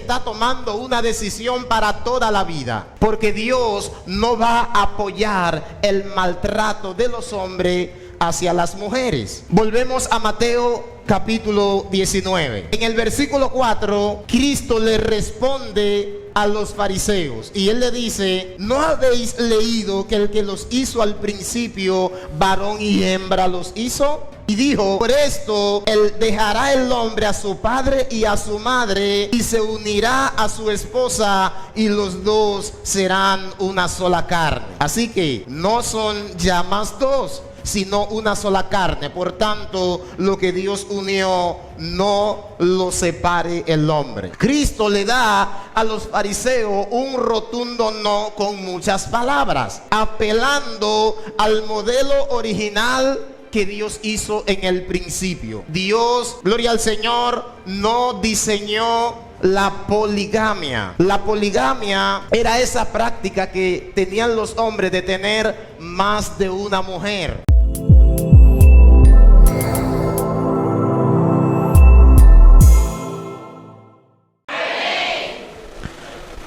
está tomando una decisión para toda la vida, porque Dios no va a apoyar el maltrato de los hombres hacia las mujeres. Volvemos a Mateo capítulo 19. En el versículo 4, Cristo le responde a los fariseos y él le dice: ¿no habéis leído que el que los hizo al principio, varón y hembra los hizo? Y dijo: por esto él dejará el hombre a su padre y a su madre, y se unirá a su esposa, y los dos serán una sola carne. Así que no son ya más dos, sino una sola carne. Por tanto, lo que Dios unió, no lo separe el hombre. Cristo le da a los fariseos un rotundo no con muchas palabras, apelando al modelo original que Dios hizo en el principio. Dios, gloria al Señor, no diseñó la poligamia. La poligamia era esa práctica que tenían los hombres de tener más de una mujer.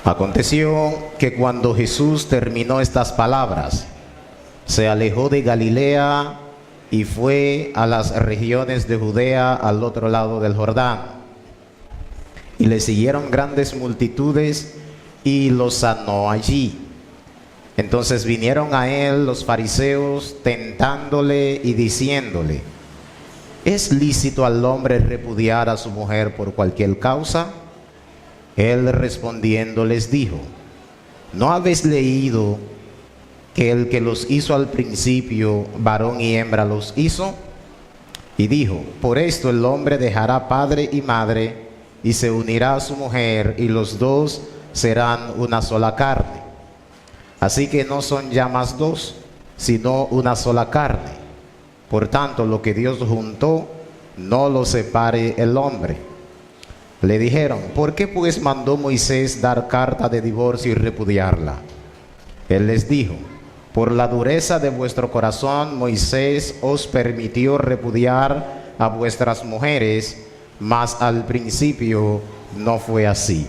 Aconteció que cuando Jesús terminó estas palabras, se alejó de Galilea y fue a las regiones de Judea al otro lado del Jordán. Y le siguieron grandes multitudes y lo sanó allí. Entonces vinieron a él los fariseos tentándole y diciéndole: ¿es lícito al hombre repudiar a su mujer por cualquier causa? Él respondiendo les dijo: ¿no habéis leído que el que los hizo al principio, varón y hembra los hizo? Y dijo: por esto el hombre dejará padre y madre, y se unirá a su mujer, y los dos serán una sola carne. Así que no son ya más dos, sino una sola carne. Por tanto, lo que Dios juntó, no lo separe el hombre. Le dijeron: ¿por qué pues mandó Moisés dar carta de divorcio y repudiarla? Él les dijo: por la dureza de vuestro corazón Moisés os permitió repudiar a vuestras mujeres, mas al principio no fue así.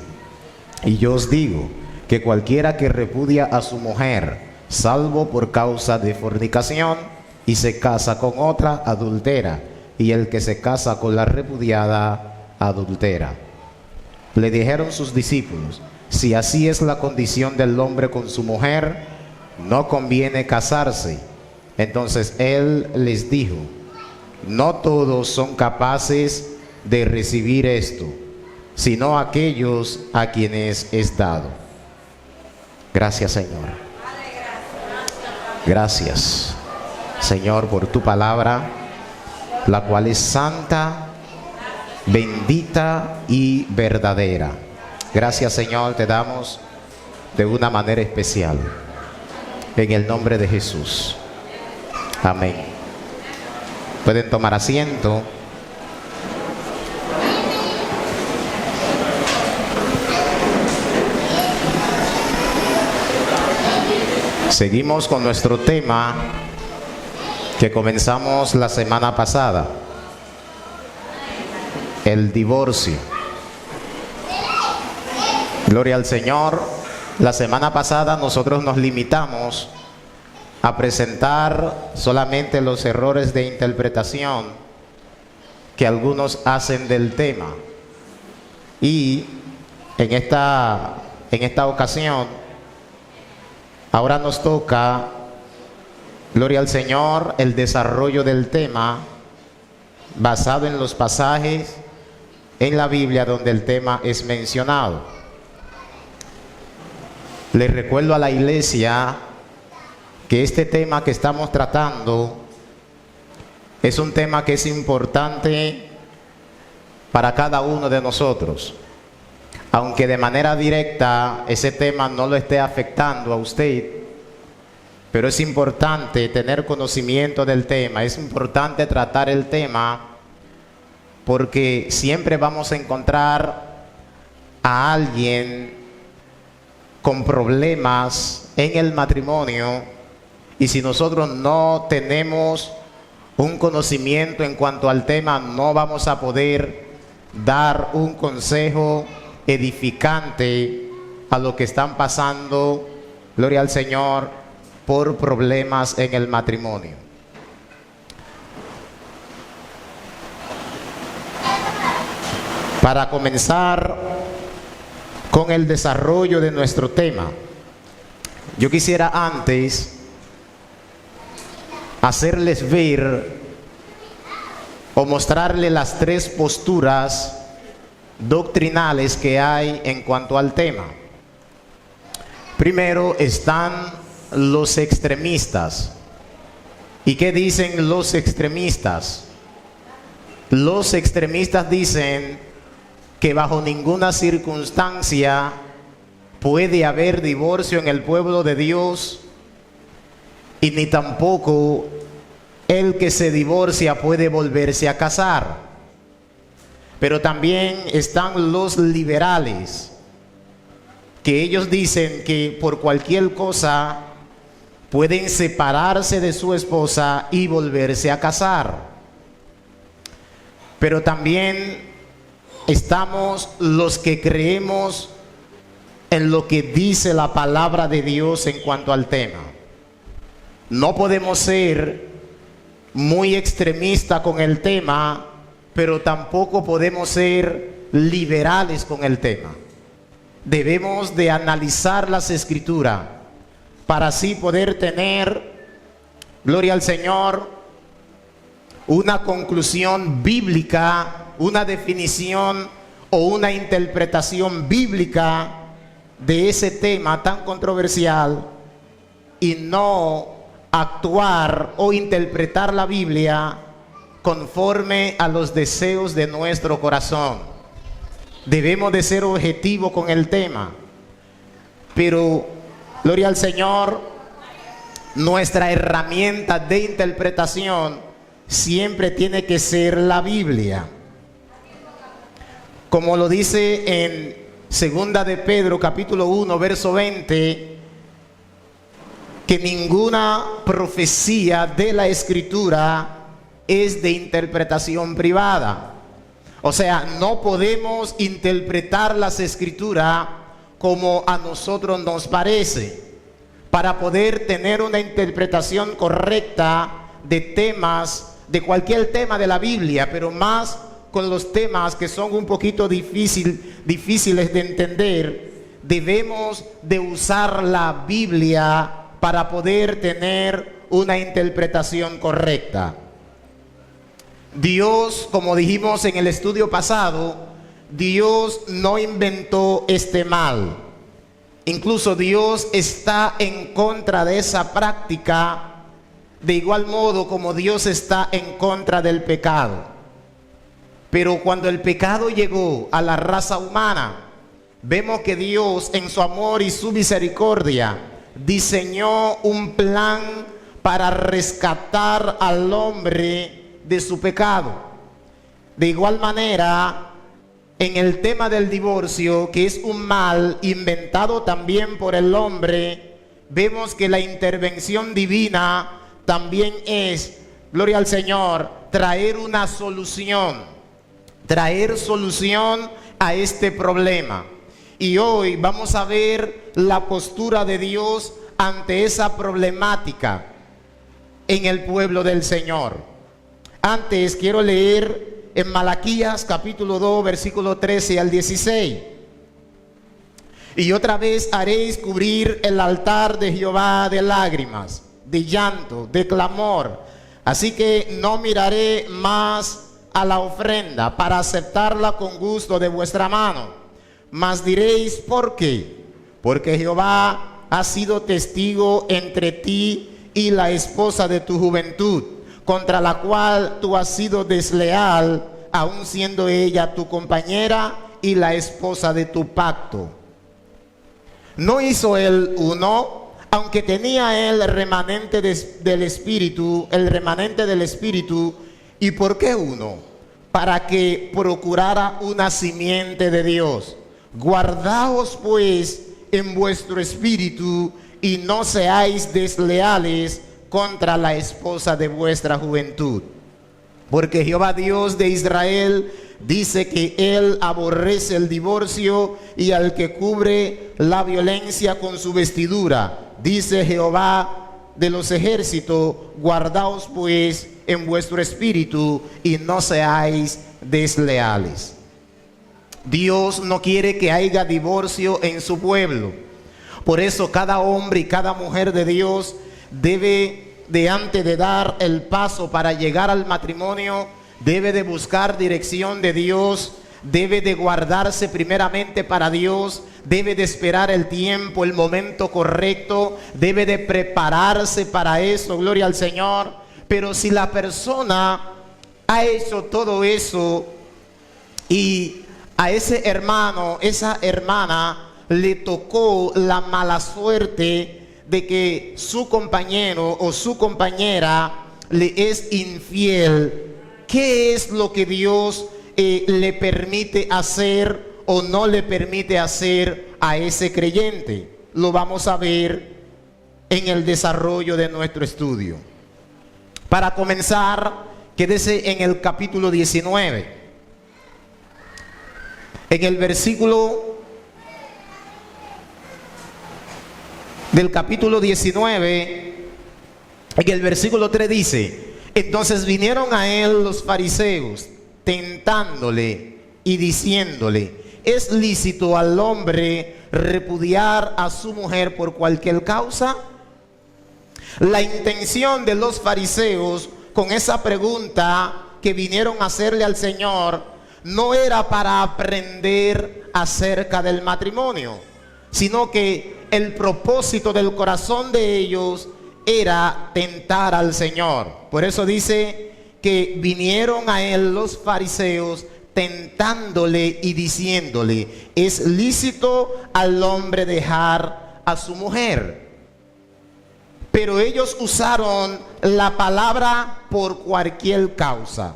Y yo os digo que cualquiera que repudia a su mujer, salvo por causa de fornicación, y se casa con otra, adultera, y el que se casa con la repudiada, adultera. Le dijeron sus discípulos: si así es la condición del hombre con su mujer, no conviene casarse. Entonces él les dijo: no todos son capaces de recibir esto, sino aquellos a quienes es dado. Gracias, Señor. Gracias, Señor, por tu palabra, la cual es santa, bendita y verdadera. Gracias, Señor, te damos de una manera especial, en el nombre de Jesús. Amén. Pueden tomar asiento. Seguimos con nuestro tema que comenzamos la semana pasada: el divorcio. Gloria al Señor. La semana pasada nosotros nos limitamos a presentar solamente los errores de interpretación que algunos hacen del tema. Y en esta ocasión, ahora nos toca, gloria al Señor, el desarrollo del tema basado en los pasajes en la Biblia donde el tema es mencionado. Les recuerdo a la iglesia que este tema que estamos tratando es un tema que es importante para cada uno de nosotros. Aunque de manera directa ese tema no lo esté afectando a usted, pero es importante tener conocimiento del tema, es importante tratar el tema, porque siempre vamos a encontrar a alguien con problemas en el matrimonio, y si nosotros no tenemos un conocimiento en cuanto al tema, no vamos a poder dar un consejo edificante a lo que están pasando, gloria al Señor, por problemas en el matrimonio. Para comenzar con el desarrollo de nuestro tema, yo quisiera antes hacerles ver o mostrarles las tres posturas doctrinales que hay en cuanto al tema. Primero están los extremistas. ¿Y qué dicen los extremistas? Los extremistas dicen que bajo ninguna circunstancia puede haber divorcio en el pueblo de Dios, y ni tampoco el que se divorcia puede volverse a casar. Pero también están los liberales, que ellos dicen que por cualquier cosa pueden separarse de su esposa y volverse a casar. Pero también estamos los que creemos en lo que dice la palabra de Dios en cuanto al tema. No podemos ser muy extremistas con el tema, pero tampoco podemos ser liberales con el tema. Debemos de analizar las Escrituras para así poder tener, gloria al Señor, una conclusión bíblica, una definición o una interpretación bíblica de ese tema tan controversial, y no actuar o interpretar la Biblia conforme a los deseos de nuestro corazón. Debemos de ser objetivos con el tema, pero gloria al Señor, nuestra herramienta de interpretación siempre tiene que ser la Biblia. Como lo dice en Segunda de Pedro, capítulo 1, verso 20, que ninguna profecía de la Escritura es de interpretación privada. O sea, no podemos interpretar las Escrituras como a nosotros nos parece. Para poder tener una interpretación correcta de temas, de cualquier tema de la Biblia, pero más con los temas que son un poquito difíciles de entender, debemos de usar la Biblia para poder tener una interpretación correcta. Dios, como dijimos en el estudio pasado, Dios no inventó este mal. Incluso Dios está en contra de esa práctica, de igual modo como Dios está en contra del pecado. Pero cuando el pecado llegó a la raza humana, vemos que Dios, en su amor y su misericordia, diseñó un plan para rescatar al hombre de su pecado. De igual manera, en el tema del divorcio, que es un mal inventado también por el hombre, vemos que la intervención divina también es, gloria al Señor, traer una solución. Traer solución a este problema. Y hoy vamos a ver la postura de Dios ante esa problemática en el pueblo del Señor. Antes quiero leer en Malaquías capítulo 2, versículo 13 al 16. Y otra vez haréis cubrir el altar de Jehová de lágrimas, de llanto, de clamor. Así que no miraré más a la ofrenda para aceptarla con gusto de vuestra mano. Mas diréis, ¿por qué? Porque Jehová ha sido testigo entre ti y la esposa de tu juventud, contra la cual tú has sido desleal, aun siendo ella tu compañera y la esposa de tu pacto. ¿No hizo él uno? Aunque tenía él el remanente del Espíritu, ¿y por qué uno? Para que procurara una simiente de Dios. Guardaos pues en vuestro espíritu y no seáis desleales contra la esposa de vuestra juventud. Porque Jehová Dios de Israel dice que Él aborrece el divorcio y al que cubre la violencia con su vestidura. Dice Jehová de los ejércitos: guardaos pues en vuestro espíritu y no seáis desleales. Dios no quiere que haya divorcio en su pueblo. Por eso cada hombre y cada mujer de Dios debe, de antes de dar el paso para llegar al matrimonio, debe de buscar dirección de Dios, debe de guardarse primeramente para Dios, debe de esperar el tiempo, el momento correcto, debe de prepararse para eso, gloria al Señor. Pero si la persona ha hecho todo eso y a ese hermano, esa hermana, le tocó la mala suerte de que su compañero o su compañera le es infiel, ¿qué es lo que Dios le permite hacer o no le permite hacer a ese creyente? Lo vamos a ver en el desarrollo de nuestro estudio. Para comenzar, quédese en el capítulo 19. En el versículo del capítulo 19, en el versículo 3 dice: entonces vinieron a él los fariseos, tentándole y diciéndole: ¿es lícito al hombre repudiar a su mujer por cualquier causa? La intención de los fariseos con esa pregunta que vinieron a hacerle al Señor no era para aprender acerca del matrimonio, sino que el propósito del corazón de ellos era tentar al Señor. Por eso dice que vinieron a él los fariseos tentándole y diciéndole: ¿es lícito al hombre dejar a su mujer? Pero ellos usaron la palabra por cualquier causa.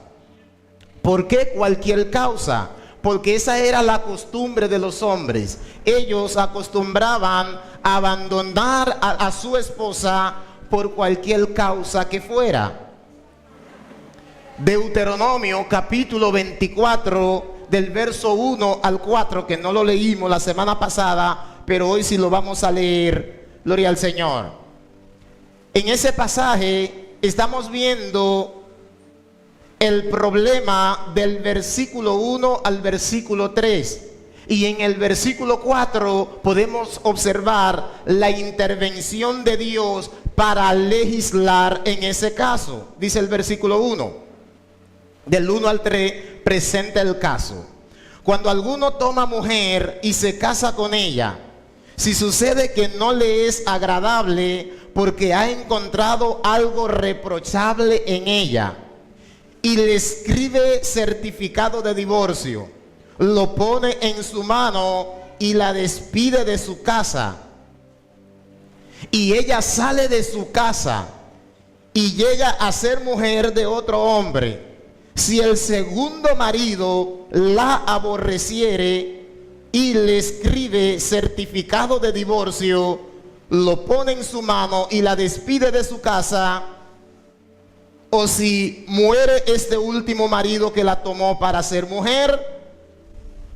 ¿Por qué cualquier causa? Porque esa era la costumbre de los hombres. Ellos acostumbraban a abandonar a su esposa por cualquier causa que fuera. Deuteronomio capítulo 24 del verso 1 al 4, que no lo leímos la semana pasada, pero hoy sí lo vamos a leer, gloria al Señor. En ese pasaje estamos viendo el problema del versículo 1 al versículo 3. Y en el versículo 4 podemos observar la intervención de Dios para legislar en ese caso. Dice el versículo 1. Del 1 al 3 presenta el caso. Cuando alguno toma mujer y se casa con ella, si sucede que no le es agradable porque ha encontrado algo reprochable en ella, y le escribe certificado de divorcio, lo pone en su mano y la despide de su casa, y ella sale de su casa y llega a ser mujer de otro hombre, si el segundo marido la aborreciere y le escribe certificado de divorcio, lo pone en su mano y la despide de su casa, o si muere este último marido que la tomó para ser mujer,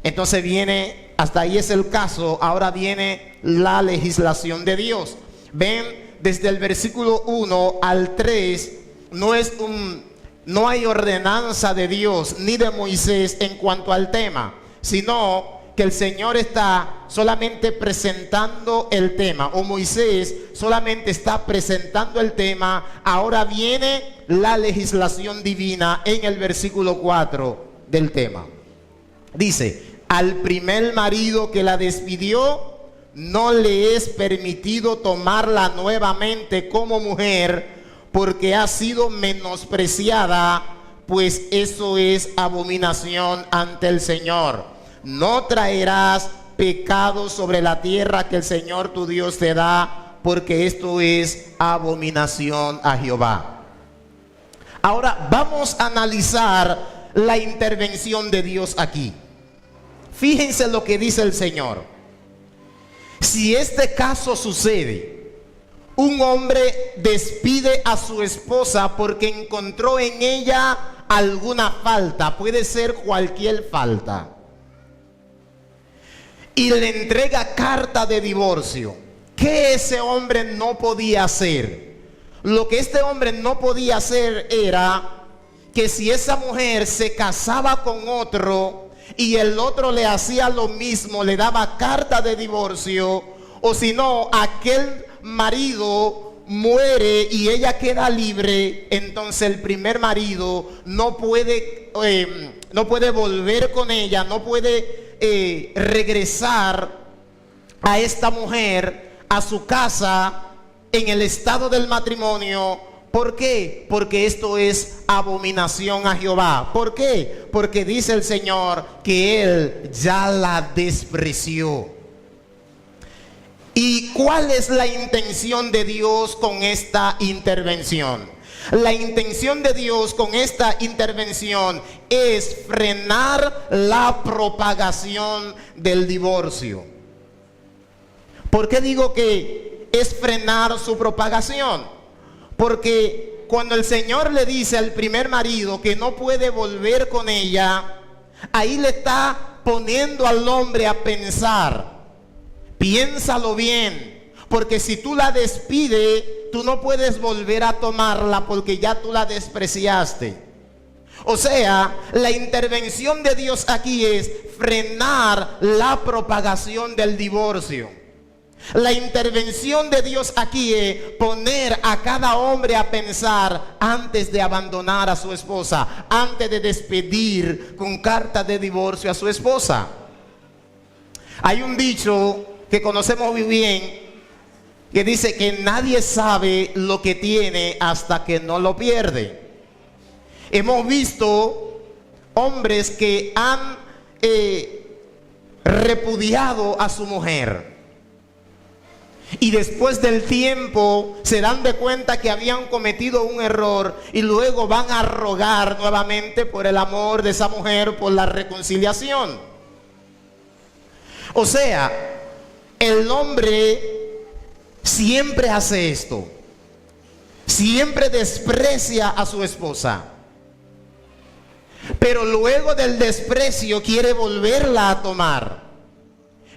entonces viene, hasta ahí es el caso, ahora viene la legislación de Dios. Ven, desde el versículo 1 al 3, no hay ordenanza de Dios ni de Moisés en cuanto al tema, sino que el Señor está solamente presentando el tema, o Moisés solamente está presentando el tema. Ahora viene la legislación divina en el versículo 4 del tema. Dice: al primer marido que la despidió, no le es permitido tomarla nuevamente como mujer, porque ha sido menospreciada, pues eso es abominación ante el Señor. No traerás pecado sobre la tierra que el Señor tu Dios te da, porque esto es abominación a Jehová. Ahora vamos a analizar la intervención de Dios aquí. Fíjense lo que dice el Señor. Si este caso sucede, un hombre despide a su esposa porque encontró en ella alguna falta, puede ser cualquier falta, y le entrega carta de divorcio, ¿qué ese hombre no podía hacer? Lo que este hombre no podía hacer era que si esa mujer se casaba con otro y el otro le hacía lo mismo, le daba carta de divorcio, o si no, aquel marido muere y ella queda libre, entonces el primer marido no puede volver con ella, no puede regresar a esta mujer a su casa en el estado del matrimonio. ¿Por qué? Porque esto es abominación a Jehová. ¿Por qué? Porque dice el Señor que Él ya la despreció. ¿Y cuál es la intención de Dios con esta intervención? La intención de Dios con esta intervención es frenar la propagación del divorcio. ¿Por qué digo que es frenar su propagación? Porque cuando el Señor le dice al primer marido que no puede volver con ella, ahí le está poniendo al hombre a pensar. Piénsalo bien, porque si tú la despides, tú no puedes volver a tomarla porque ya tú la despreciaste. O sea, la intervención de Dios aquí es frenar la propagación del divorcio. La intervención de Dios aquí es poner a cada hombre a pensar antes de abandonar a su esposa, antes de despedir con carta de divorcio a su esposa. Hay un dicho que conocemos muy bien que dice que nadie sabe lo que tiene hasta que no lo pierde. Hemos visto hombres que han repudiado a su mujer y después del tiempo se dan de cuenta que habían cometido un error y luego van a rogar nuevamente por el amor de esa mujer, por la reconciliación. O sea, el hombre siempre hace esto, siempre desprecia a su esposa, pero luego del desprecio quiere volverla a tomar.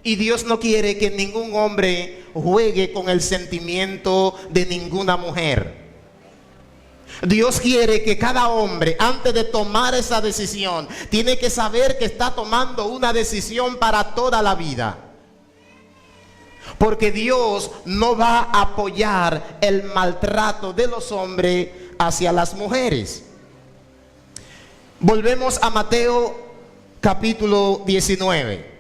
Y Dios no quiere que ningún hombre juegue con el sentimiento de ninguna mujer. Dios quiere que cada hombre, antes de tomar esa decisión, tiene que saber que está tomando una decisión para toda la vida. Porque Dios no va a apoyar el maltrato de los hombres hacia las mujeres. Volvemos a Mateo capítulo 19.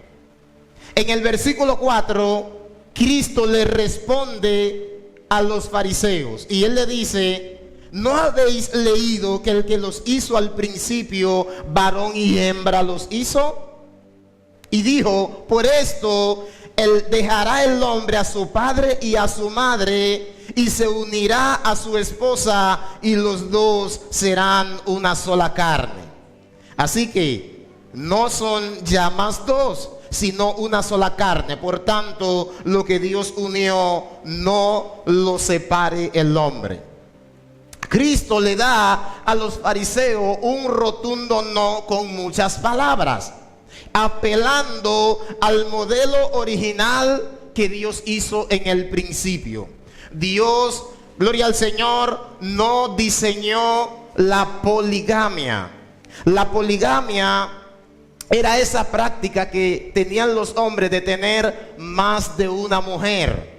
En el versículo 4, Cristo le responde a los fariseos y Él le dice: ¿no habéis leído que el que los hizo al principio, varón y hembra los hizo? Y dijo: por esto él dejará el hombre a su padre y a su madre y se unirá a su esposa y los dos serán una sola carne. Así que no son ya más dos, sino una sola carne. Por tanto, lo que Dios unió, no lo separe el hombre. Cristo le da a los fariseos un rotundo no con muchas palabras, apelando al modelo original que Dios hizo en el principio. Dios, gloria al Señor, no diseñó la poligamia. La poligamia era esa práctica que tenían los hombres de tener más de una mujer.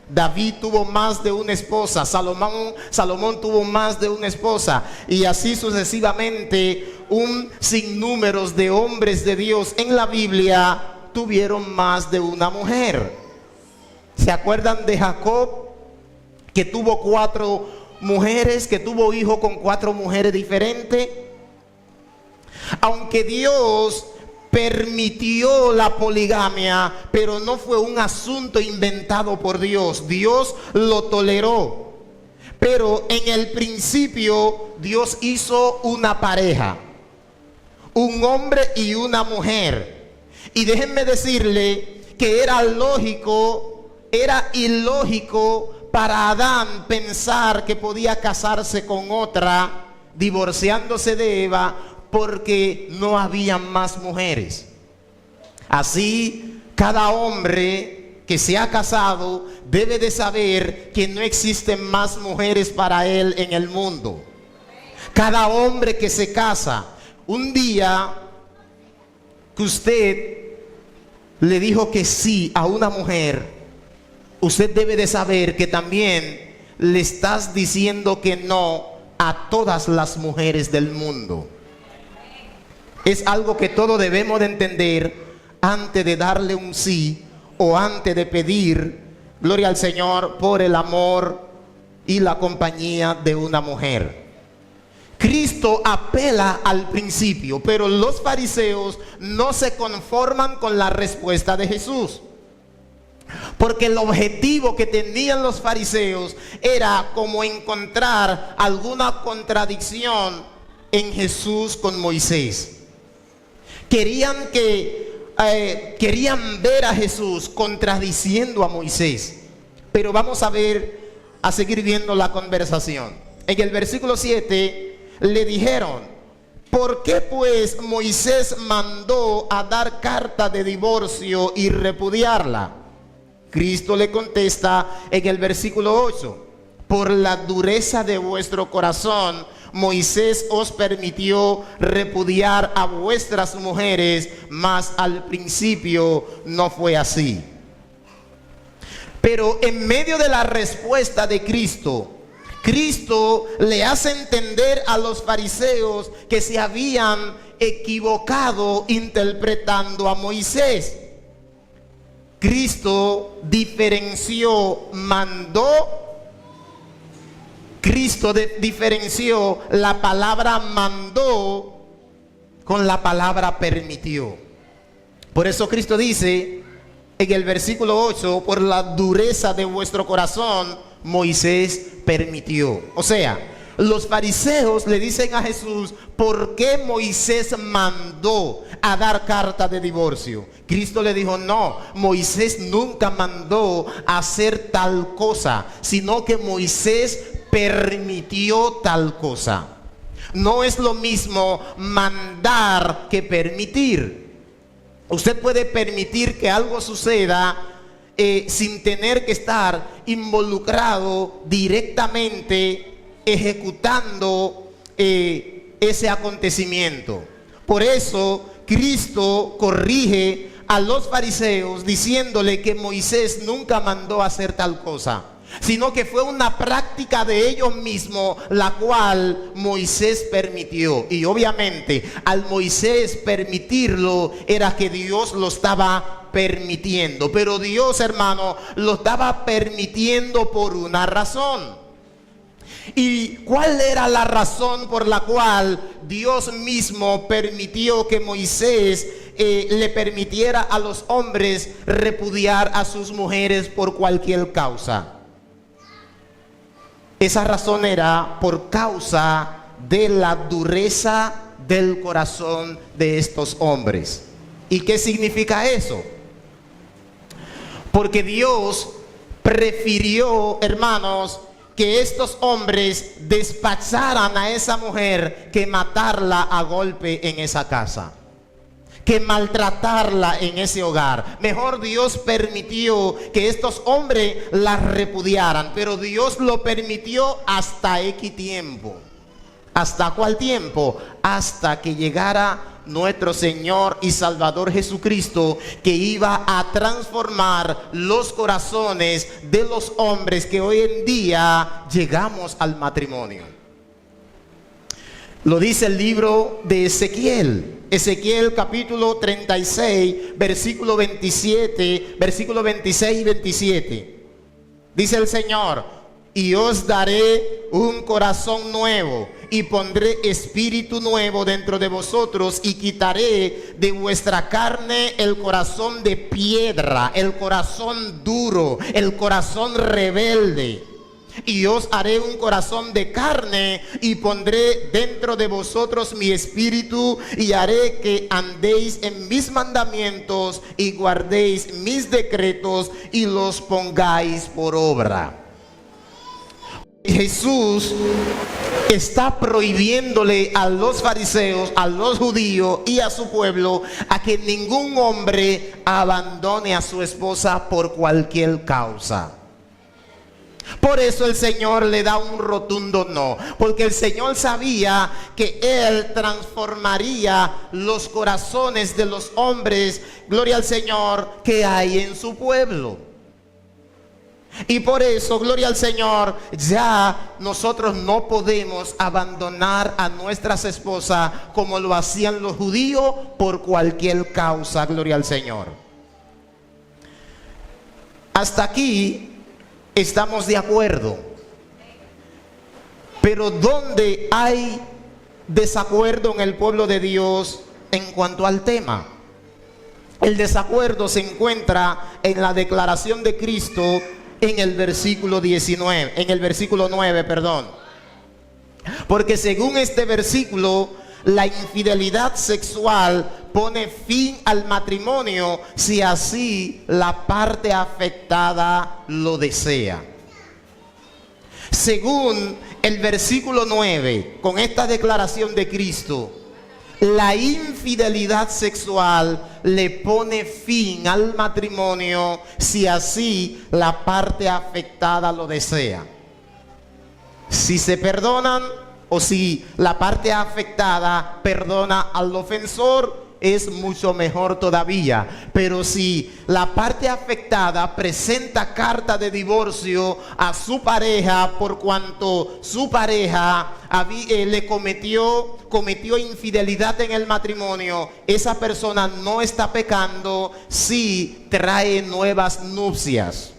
David tuvo más de una esposa, Salomón tuvo más de una esposa, y así sucesivamente un sinnúmero de hombres de Dios en la Biblia tuvieron más de una mujer. ¿Se acuerdan de Jacob, que tuvo 4 mujeres, que tuvo hijos con 4 mujeres diferentes? Aunque Dios permitió la poligamia, pero no fue un asunto inventado por Dios. Dios lo toleró. Pero en el principio Dios hizo una pareja, un hombre y una mujer. Y déjenme decirle que era ilógico para Adán pensar que podía casarse con otra divorciándose de Eva porque no había más mujeres. Así, cada hombre que se ha casado debe de saber que no existen más mujeres para él en el mundo. Cada hombre que se casa, un día que usted le dijo que sí a una mujer, usted debe de saber que también le estás diciendo que no a todas las mujeres del mundo. Es algo que todos debemos de entender antes de darle un sí o antes de pedir, gloria al Señor, por el amor y la compañía de una mujer. Cristo apela al principio, pero los fariseos no se conforman con la respuesta de Jesús. Porque el objetivo que tenían los fariseos era como encontrar alguna contradicción en Jesús con Moisés. Querían ver a Jesús contradiciendo a Moisés. Pero vamos a seguir viendo la conversación. En el versículo 7 le dijeron: ¿por qué pues Moisés mandó a dar carta de divorcio y repudiarla? Cristo le contesta en el versículo 8: por la dureza de vuestro corazón, Moisés os permitió repudiar a vuestras mujeres, mas al principio no fue así. Pero en medio de la respuesta de Cristo, Cristo le hace entender a los fariseos que se habían equivocado interpretando a Moisés. Cristo diferenció la palabra mandó con la palabra permitió. Por eso Cristo dice en el versículo 8: por la dureza de vuestro corazón, Moisés permitió. O sea, los fariseos le dicen a Jesús: ¿por qué Moisés mandó a dar carta de divorcio? Cristo le dijo: no, Moisés nunca mandó a hacer tal cosa, sino que Moisés permitió tal cosa. No es lo mismo mandar que permitir. Usted puede permitir que algo suceda sin tener que estar involucrado directamente ejecutando ese acontecimiento. Por eso Cristo corrige a los fariseos diciéndole que Moisés nunca mandó a hacer tal cosa, sino que fue una práctica de ellos mismos la cual Moisés permitió. Y obviamente al Moisés permitirlo era que Dios lo estaba permitiendo. Pero Dios, hermano, lo estaba permitiendo por una razón. ¿Y cuál era la razón por la cual Dios mismo permitió que Moisés le permitiera a los hombres repudiar a sus mujeres por cualquier causa? Esa razón era por causa de la dureza del corazón de estos hombres. ¿Y qué significa eso? Porque Dios prefirió, hermanos, que estos hombres despacharan a esa mujer que matarla a golpe en esa casa, que maltratarla en ese hogar. Mejor Dios permitió que estos hombres la repudiaran, pero Dios lo permitió hasta X tiempo. ¿Hasta cuál tiempo? Hasta que llegara nuestro Señor y Salvador Jesucristo, que iba a transformar los corazones de los hombres que hoy en día llegamos al matrimonio. Lo dice el libro de Ezequiel capítulo 36, versículo 27, versículo 26 y 27. Dice el Señor: y os daré un corazón nuevo, y pondré espíritu nuevo dentro de vosotros, y quitaré de vuestra carne el corazón de piedra, el corazón duro, el corazón rebelde. Y os haré un corazón de carne, y pondré dentro de vosotros mi espíritu, y haré que andéis en mis mandamientos, y guardéis mis decretos, y los pongáis por obra. Jesús está prohibiéndole a los fariseos, a los judíos y a su pueblo a que ningún hombre abandone a su esposa por cualquier causa. Por eso el Señor le da un rotundo no, porque el Señor sabía que Él transformaría los corazones de los hombres, gloria al Señor, que hay en su pueblo. Y por eso, gloria al Señor, ya nosotros no podemos abandonar a nuestras esposas como lo hacían los judíos por cualquier causa, gloria al Señor. Hasta aquí estamos de acuerdo. Pero ¿dónde hay desacuerdo en el pueblo de Dios en cuanto al tema? El desacuerdo se encuentra en la declaración de Cristo en el versículo 19, en el versículo 9, perdón. Porque según este versículo, la infidelidad sexual pone fin al matrimonio si así la parte afectada lo desea. Según el versículo 9, con esta declaración de Cristo, la infidelidad sexual le pone fin al matrimonio si así la parte afectada lo desea. Si se perdonan o si la parte afectada perdona al ofensor, es mucho mejor todavía. Pero si la parte afectada presenta carta de divorcio a su pareja por cuanto su pareja le cometió infidelidad en el matrimonio, esa persona no está pecando si trae nuevas nupcias.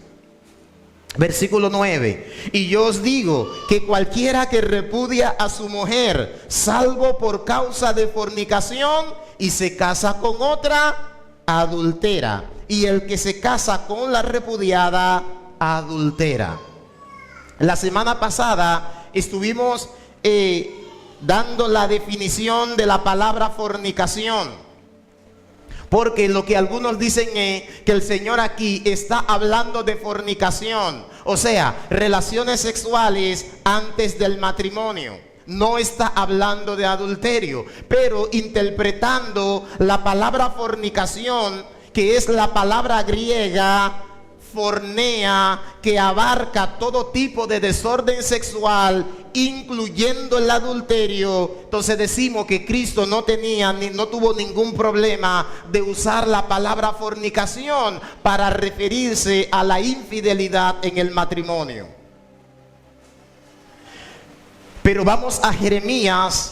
Versículo 9. Y yo os digo que cualquiera que repudia a su mujer, salvo por causa de fornicación, y se casa con otra, adultera. Y el que se casa con la repudiada, adultera. La semana pasada estuvimos dando la definición de la palabra fornicación. Porque lo que algunos dicen es que el Señor aquí está hablando de fornicación, o sea, relaciones sexuales antes del matrimonio. No está hablando de adulterio, pero interpretando la palabra fornicación, que es la palabra griega fornea, que abarca todo tipo de desorden sexual, incluyendo el adulterio. Entonces decimos que Cristo no tuvo ningún problema de usar la palabra fornicación para referirse a la infidelidad en el matrimonio. Pero vamos a Jeremías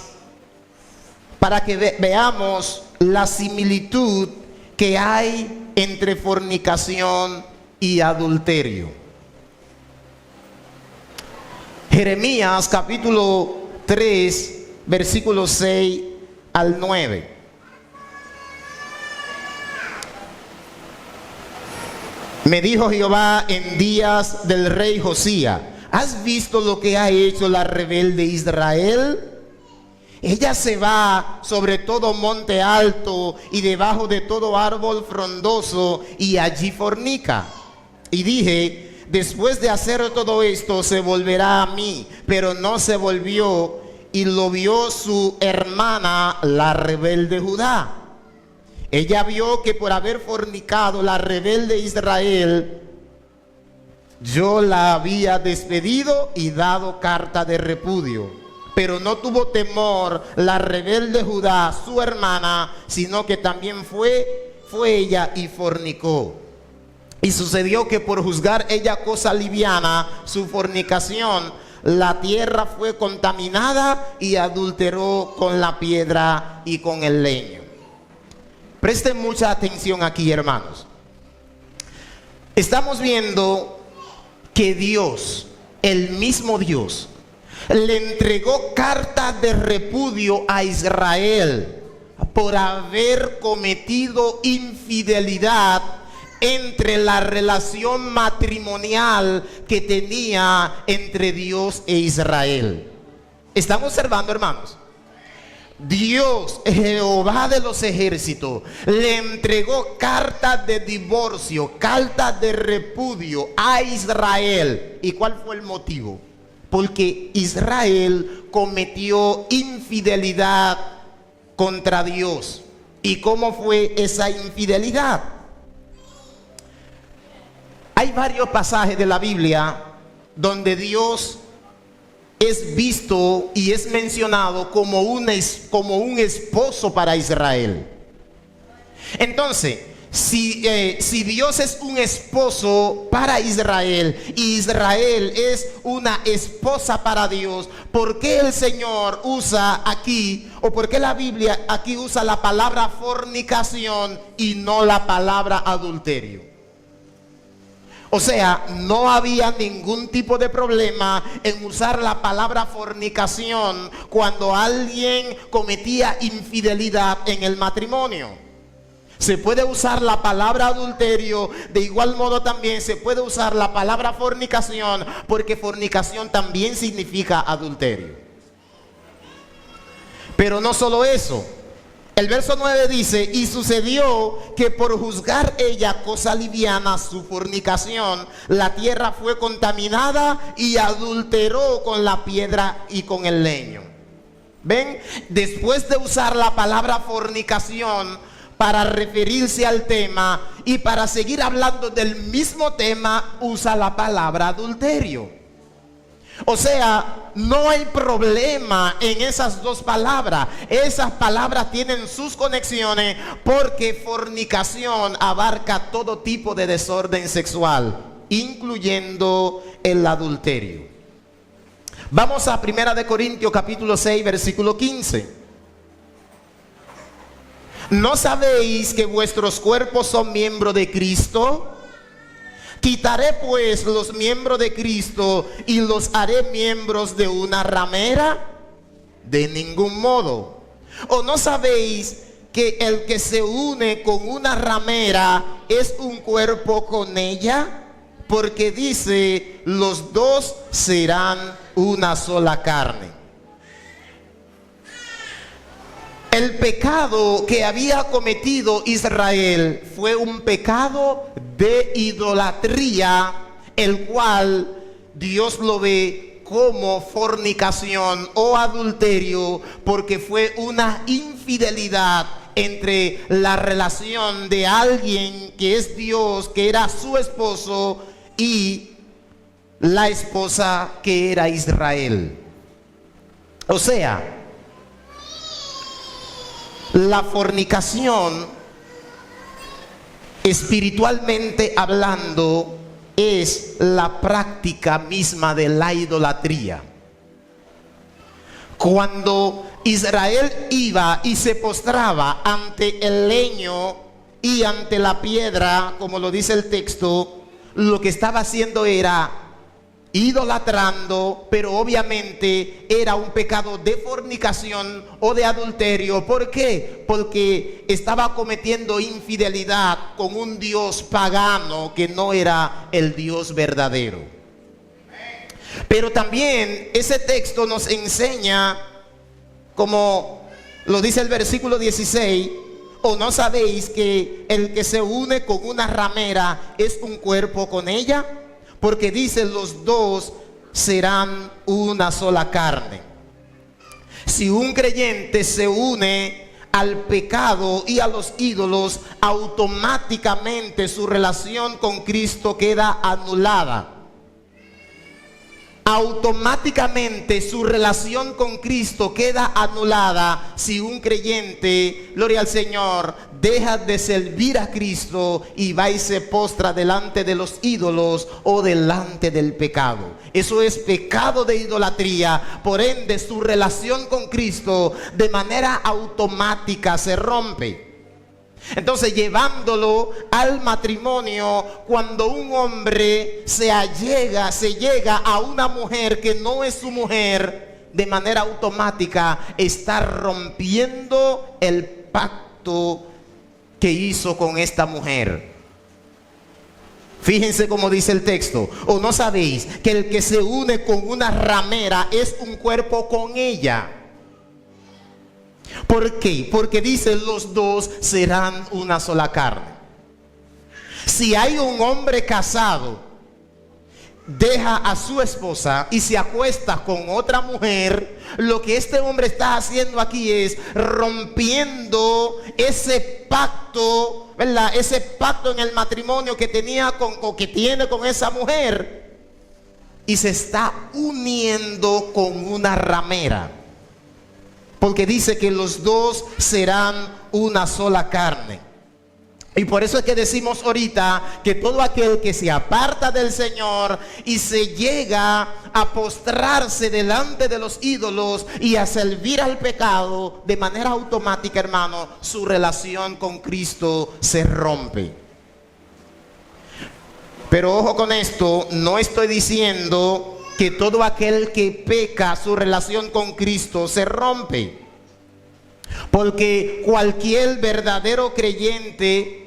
para que veamos la similitud que hay entre fornicación y adulterio. Jeremías capítulo 3, versículos 6 al 9. Me dijo Jehová en días del rey Josías: ¿has visto lo que ha hecho la rebelde Israel? Ella se va sobre todo monte alto y debajo de todo árbol frondoso, y allí fornica. Y dije: después de hacer todo esto se volverá a mí, pero no se volvió, y lo vio su hermana, la rebelde Judá. Ella vio que por haber fornicado la rebelde Israel, yo la había despedido y dado carta de repudio. Pero no tuvo temor la rebelde Judá, su hermana, sino que también fue ella y fornicó. Y sucedió que por juzgar ella cosa liviana, su fornicación, la tierra fue contaminada y adulteró con la piedra y con el leño. Presten mucha atención aquí, hermanos. Estamos viendo que Dios, el mismo Dios, le entregó carta de repudio a Israel por haber cometido infidelidad entre la relación matrimonial que tenía entre Dios e Israel. ¿Están observando, hermanos? Dios, Jehová de los ejércitos, le entregó carta de divorcio, carta de repudio a Israel. ¿Y cuál fue el motivo? porque Israel cometió infidelidad contra Dios. ¿Y cómo fue esa infidelidad? Hay varios pasajes de la Biblia donde Dios es visto y es mencionado como un esposo para Israel. Entonces, si Dios es un esposo para Israel y Israel es una esposa para Dios, ¿por qué el Señor usa aquí, o por qué la Biblia aquí usa la palabra fornicación y no la palabra adulterio? O sea, no había ningún tipo de problema en usar la palabra fornicación cuando alguien cometía infidelidad en el matrimonio. Se puede usar la palabra adulterio, de igual modo también se puede usar la palabra fornicación, porque fornicación también significa adulterio. Pero no solo eso. El verso 9 dice: y sucedió que por juzgar ella cosa liviana su fornicación, la tierra fue contaminada y adulteró con la piedra y con el leño. ¿Ven? Después de usar la palabra fornicación para referirse al tema y para seguir hablando del mismo tema, usa la palabra adulterio. O sea, no hay problema en esas dos palabras. Esas palabras tienen sus conexiones, porque fornicación abarca todo tipo de desorden sexual, incluyendo el adulterio. Vamos a 1 Corintios capítulo 6, versículo 15. ¿No sabéis que vuestros cuerpos son miembros de Cristo? ¿Quitaré pues los miembros de Cristo y los haré miembros de una ramera? De ningún modo. ¿O no sabéis que el que se une con una ramera es un cuerpo con ella? Porque dice: los dos serán una sola carne. El pecado que había cometido Israel fue un pecado de idolatría, el cual Dios lo ve como fornicación o adulterio, porque fue una infidelidad entre la relación de alguien que es Dios, que era su esposo, y la esposa que era Israel. O sea, la fornicación, espiritualmente hablando, es la práctica misma de la idolatría. Cuando Israel iba y se postraba ante el leño y ante la piedra, como lo dice el texto, lo que estaba haciendo era idolatrando, pero obviamente era un pecado de fornicación o de adulterio. ¿Por qué? Porque estaba cometiendo infidelidad con un Dios pagano que no era el Dios verdadero. Pero también ese texto nos enseña, como lo dice el versículo 16: ¿o no sabéis que el que se une con una ramera es un cuerpo con ella? Porque dice: los dos serán una sola carne. Si un creyente se une al pecado y a los ídolos, automáticamente su relación con Cristo queda anulada. Automáticamente su relación con Cristo queda anulada si un creyente, gloria al Señor, deja de servir a Cristo y va y se postra delante de los ídolos o delante del pecado. Eso es pecado de idolatría. Por ende, su relación con Cristo de manera automática se rompe. Entonces, llevándolo al matrimonio, cuando un hombre se llega a una mujer que no es su mujer, de manera automática está rompiendo el pacto que hizo con esta mujer. Fíjense cómo dice el texto: ¿o no sabéis que el que se une con una ramera es un cuerpo con ella? ¿Por qué? Porque dice: los dos serán una sola carne. Si hay un hombre casado, deja a su esposa y se acuesta con otra mujer, lo que este hombre está haciendo aquí es rompiendo ese pacto, ¿verdad? Ese pacto en el matrimonio que tenía o que tiene con esa mujer, y se está uniendo con una ramera, porque dice que los dos serán una sola carne. Y por eso es que decimos ahorita que todo aquel que se aparta del Señor y se llega a postrarse delante de los ídolos y a servir al pecado, de manera automática, hermano, su relación con Cristo se rompe. Pero ojo con esto, no estoy diciendo que todo aquel que peca, su relación con Cristo se rompe. Porque cualquier verdadero creyente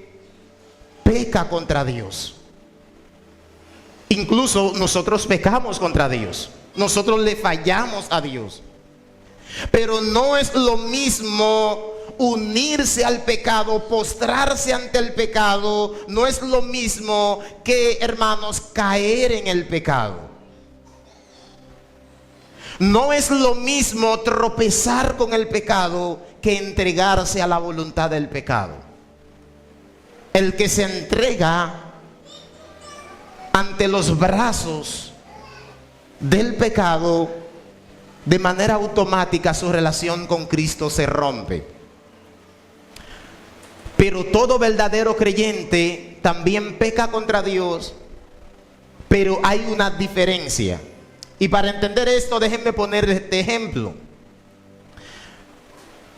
peca contra Dios. Incluso nosotros pecamos contra Dios. Nosotros le fallamos a Dios. Pero no es lo mismo unirse al pecado, postrarse ante el pecado. No es lo mismo que, hermanos, caer en el pecado. No es lo mismo tropezar con el pecado que entregarse a la voluntad del pecado. El que se entrega ante los brazos del pecado, de manera automática su relación con Cristo se rompe. Pero todo verdadero creyente también peca contra Dios, pero hay una diferencia. Y para entender esto, déjenme poner este ejemplo.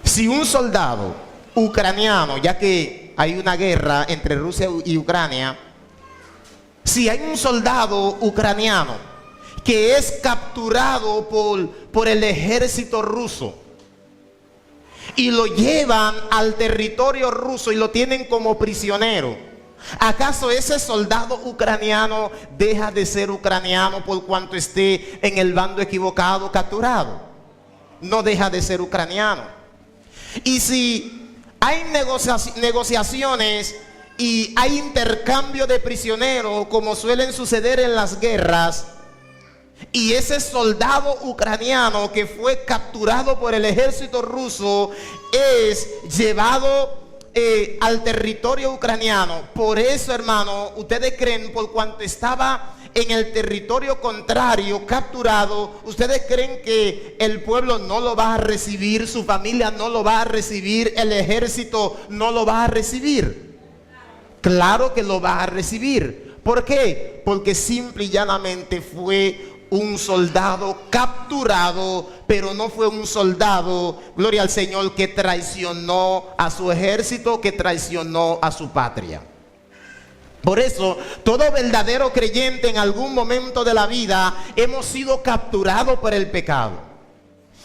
Si un soldado ucraniano, ya que hay una guerra entre Rusia y Ucrania, si hay un soldado ucraniano que es capturado por el ejército ruso y lo llevan al territorio ruso y lo tienen como prisionero, ¿acaso ese soldado ucraniano deja de ser ucraniano por cuanto esté en el bando equivocado capturado? No deja de ser ucraniano. Y si hay negociaciones y hay intercambio de prisioneros, como suelen suceder en las guerras, y ese soldado ucraniano que fue capturado por el ejército ruso es llevado al territorio ucraniano. Por eso, hermano, ustedes creen, por cuanto estaba en el territorio contrario, capturado, ustedes creen que el pueblo no lo va a recibir, su familia no lo va a recibir, el ejército no lo va a recibir. Claro que lo va a recibir. ¿Por qué? Porque simple y llanamente fue un soldado capturado, pero no fue un soldado, gloria al Señor, que traicionó a su ejército, que traicionó a su patria. Por eso, todo verdadero creyente en algún momento de la vida hemos sido capturados por el pecado.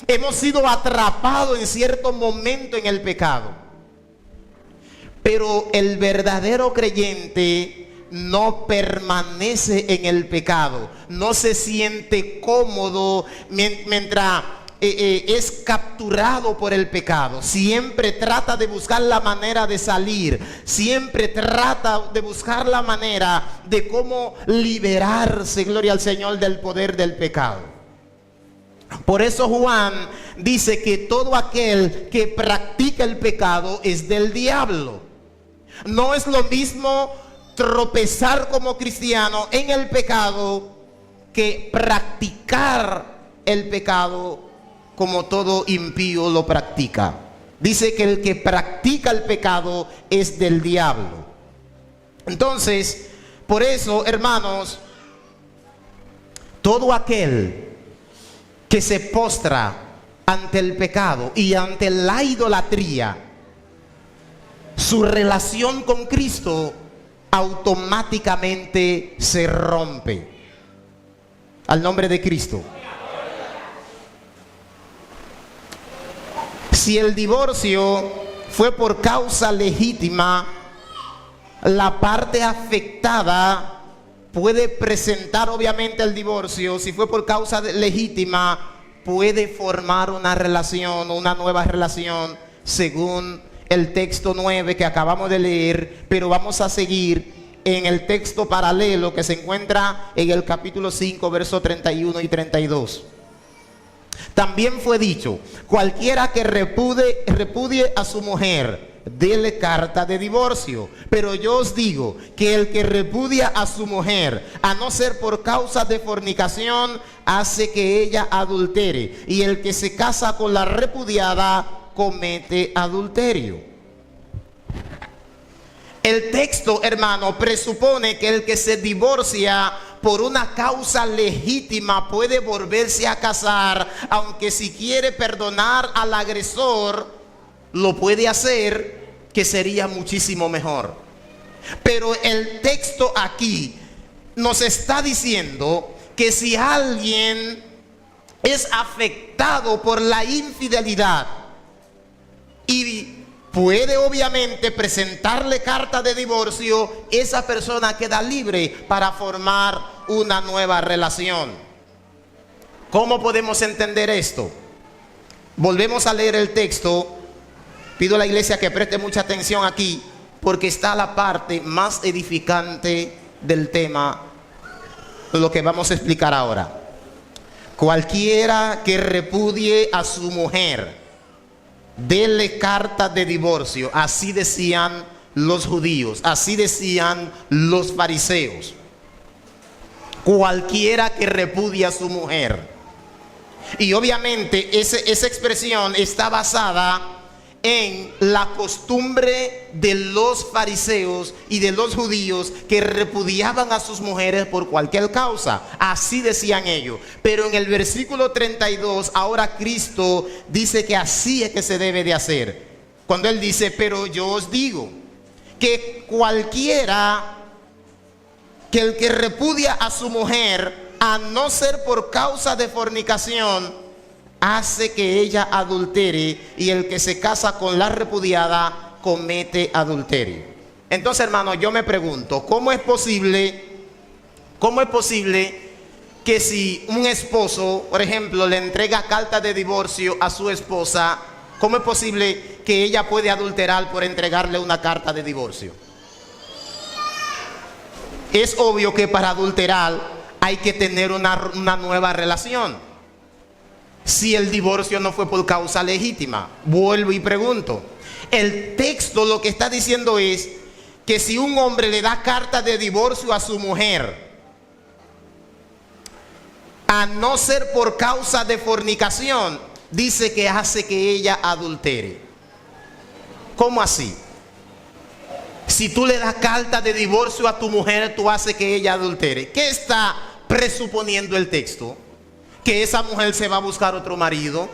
Hemos sido atrapados en cierto momento en el pecado. Pero el verdadero creyente no permanece en el pecado, no se siente cómodo mientras es capturado por el pecado. Siempre trata de buscar la manera de salir, siempre trata de buscar la manera de cómo liberarse, gloria al Señor, del poder del pecado. Por eso Juan dice que todo aquel que practica el pecado es del diablo. No es lo mismo tropezar como cristiano en el pecado que practicar el pecado como todo impío lo practica. Dice que el que practica el pecado es del diablo. Entonces, por eso, hermanos, todo aquel que se postra ante el pecado y ante la idolatría, su relación con Cristo automáticamente se rompe. Al nombre de Cristo. Si el divorcio fue por causa legítima, la parte afectada puede presentar obviamente el divorcio. Si fue por causa legítima, puede formar una relación, una nueva relación, según el texto 9 que acabamos de leer. Pero vamos a seguir en el texto paralelo que se encuentra en el capítulo 5, versos 31 y 32. También fue dicho: cualquiera que repudie a su mujer, dele carta de divorcio. Pero yo os digo que el que repudia a su mujer, a no ser por causa de fornicación, hace que ella adultere. Y el que se casa con la repudiada, comete adulterio. El texto, hermano, presupone que el que se divorcia por una causa legítima puede volverse a casar, aunque si quiere perdonar al agresor, lo puede hacer, que sería muchísimo mejor. Pero el texto aquí nos está diciendo que si alguien es afectado por la infidelidad y puede obviamente presentarle carta de divorcio, esa persona queda libre para formar una nueva relación. ¿Cómo podemos entender esto? Volvemos a leer el texto. Pido a la iglesia que preste mucha atención aquí, porque está la parte más edificante del tema, lo que vamos a explicar ahora. Cualquiera que repudie a su mujer, dele carta de divorcio. Así decían los judíos, así decían los fariseos. Cualquiera que repudie a su mujer. Y obviamente esa expresión está basada en la costumbre de los fariseos y de los judíos, que repudiaban a sus mujeres por cualquier causa. Así decían ellos. Pero en el versículo 32, ahora Cristo dice que así es que se debe de hacer. Cuando Él dice: pero yo os digo que cualquiera, que el que repudia a su mujer, a no ser por causa de fornicación, hace que ella adultere, y el que se casa con la repudiada comete adulterio. Entonces, hermano, yo me pregunto, ¿cómo es posible que si un esposo, por ejemplo, le entrega carta de divorcio a su esposa, cómo es posible que ella puede adulterar por entregarle una carta de divorcio? Es obvio que para adulterar hay que tener una nueva relación. Si el divorcio no fue por causa legítima. Vuelvo y pregunto, el texto lo que está diciendo es que si un hombre le da carta de divorcio a su mujer, a no ser por causa de fornicación, dice que hace que ella adultere. ¿Cómo así? Si tú le das carta de divorcio a tu mujer, tú haces que ella adultere. ¿Qué está presuponiendo el texto? Que esa mujer se va a buscar otro marido,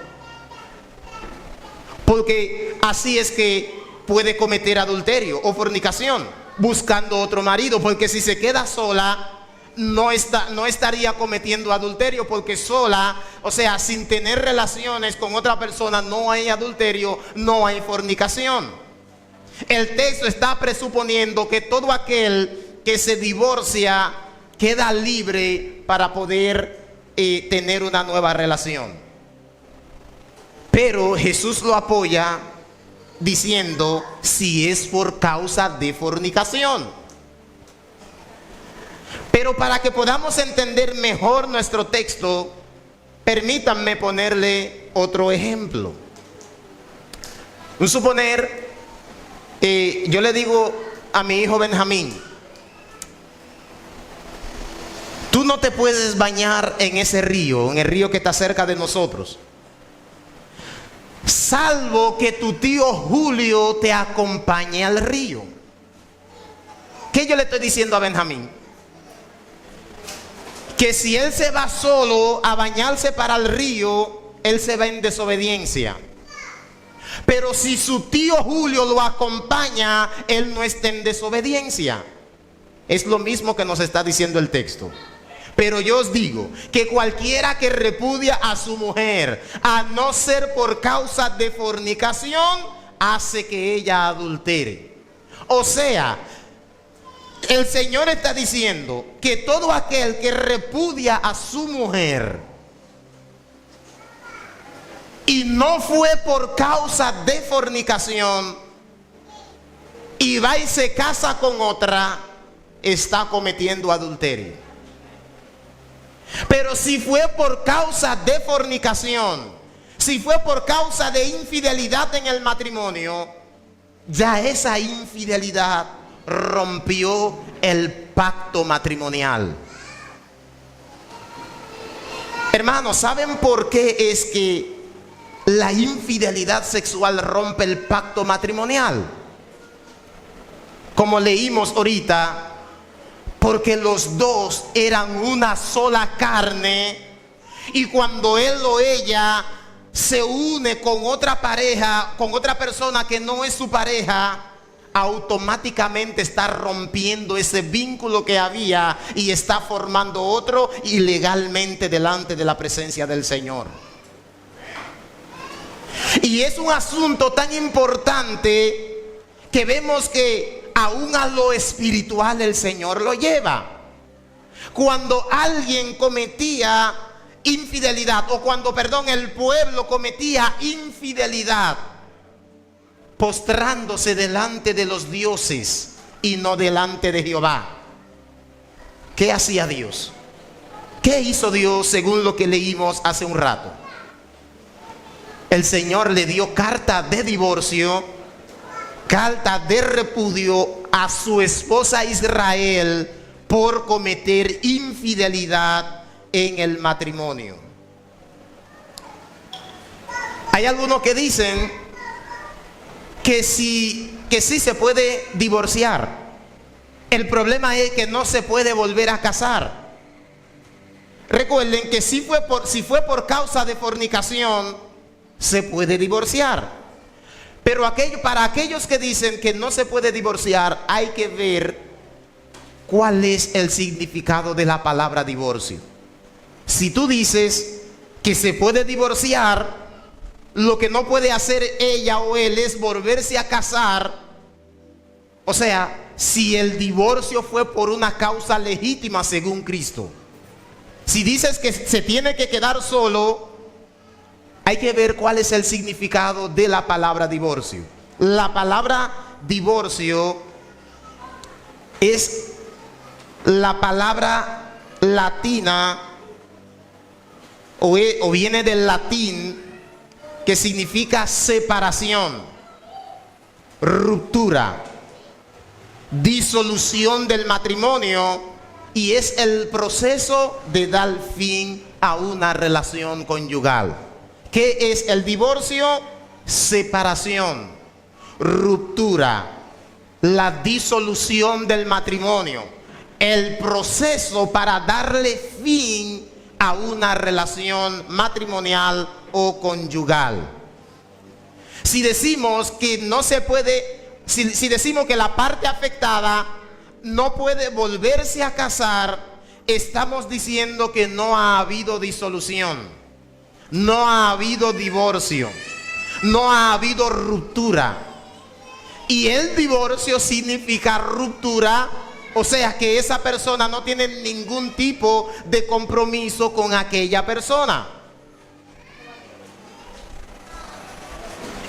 porque así es que puede cometer adulterio o fornicación, buscando otro marido. Porque si se queda sola, no estaría cometiendo adulterio, porque sola, o sea, sin tener relaciones con otra persona, no hay adulterio, no hay fornicación. El texto está presuponiendo que todo aquel que se divorcia queda libre para poder tener una nueva relación. Pero Jesús lo apoya diciendo: si es por causa de fornicación. Pero para que podamos entender mejor nuestro texto, permítanme ponerle otro ejemplo. Un suponer, yo le digo a mi hijo Benjamín: tú no te puedes bañar en ese río, en el río que está cerca de nosotros, salvo que tu tío Julio te acompañe al río. ¿Qué yo le estoy diciendo a Benjamín? Que si él se va solo a bañarse para el río, él se va en desobediencia. Pero si su tío Julio lo acompaña, él no está en desobediencia. Es lo mismo que nos está diciendo el texto. Pero yo os digo que cualquiera que repudia a su mujer, a no ser por causa de fornicación, hace que ella adultere. O sea, el Señor está diciendo que todo aquel que repudia a su mujer y no fue por causa de fornicación, y va y se casa con otra, está cometiendo adulterio. Pero si fue por causa de fornicación, si fue por causa de infidelidad en el matrimonio, ya esa infidelidad rompió el pacto matrimonial. Hermanos, ¿saben por qué es que la infidelidad sexual rompe el pacto matrimonial? Como leímos ahorita, porque los dos eran una sola carne, y cuando él o ella se une con otra pareja, con otra persona que no es su pareja, automáticamente está rompiendo ese vínculo que había y está formando otro ilegalmente delante de la presencia del Señor. Y es un asunto tan importante que vemos que aún a lo espiritual el Señor lo lleva. Cuando alguien cometía infidelidad, o cuando, el pueblo cometía infidelidad, postrándose delante de los dioses y no delante de Jehová, ¿qué hacía Dios? ¿Qué hizo Dios según lo que leímos hace un rato? El Señor le dio carta de divorcio, carta de repudio a su esposa Israel por cometer infidelidad en el matrimonio. Hay algunos que dicen que sí se puede divorciar. El problema es que no se puede volver a casar. Recuerden que si fue por causa de fornicación, se puede divorciar. Pero para aquellos que dicen que no se puede divorciar, hay que ver cuál es el significado de la palabra divorcio. Si tú dices que se puede divorciar, lo que no puede hacer ella o él es volverse a casar. O sea, si el divorcio fue por una causa legítima según Cristo. Si dices que se tiene que quedar solo, hay que ver cuál es el significado de la palabra divorcio. La palabra divorcio es la palabra latina o viene del latín, que significa separación, ruptura, disolución del matrimonio, y es el proceso de dar fin a una relación conyugal. ¿Qué es el divorcio? Separación, ruptura, la disolución del matrimonio, el proceso para darle fin a una relación matrimonial o conyugal. Si decimos que no se puede, si decimos que la parte afectada no puede volverse a casar, estamos diciendo que no ha habido disolución, no ha habido divorcio, no ha habido ruptura. Y el divorcio significa ruptura, o sea que esa persona no tiene ningún tipo de compromiso con aquella persona.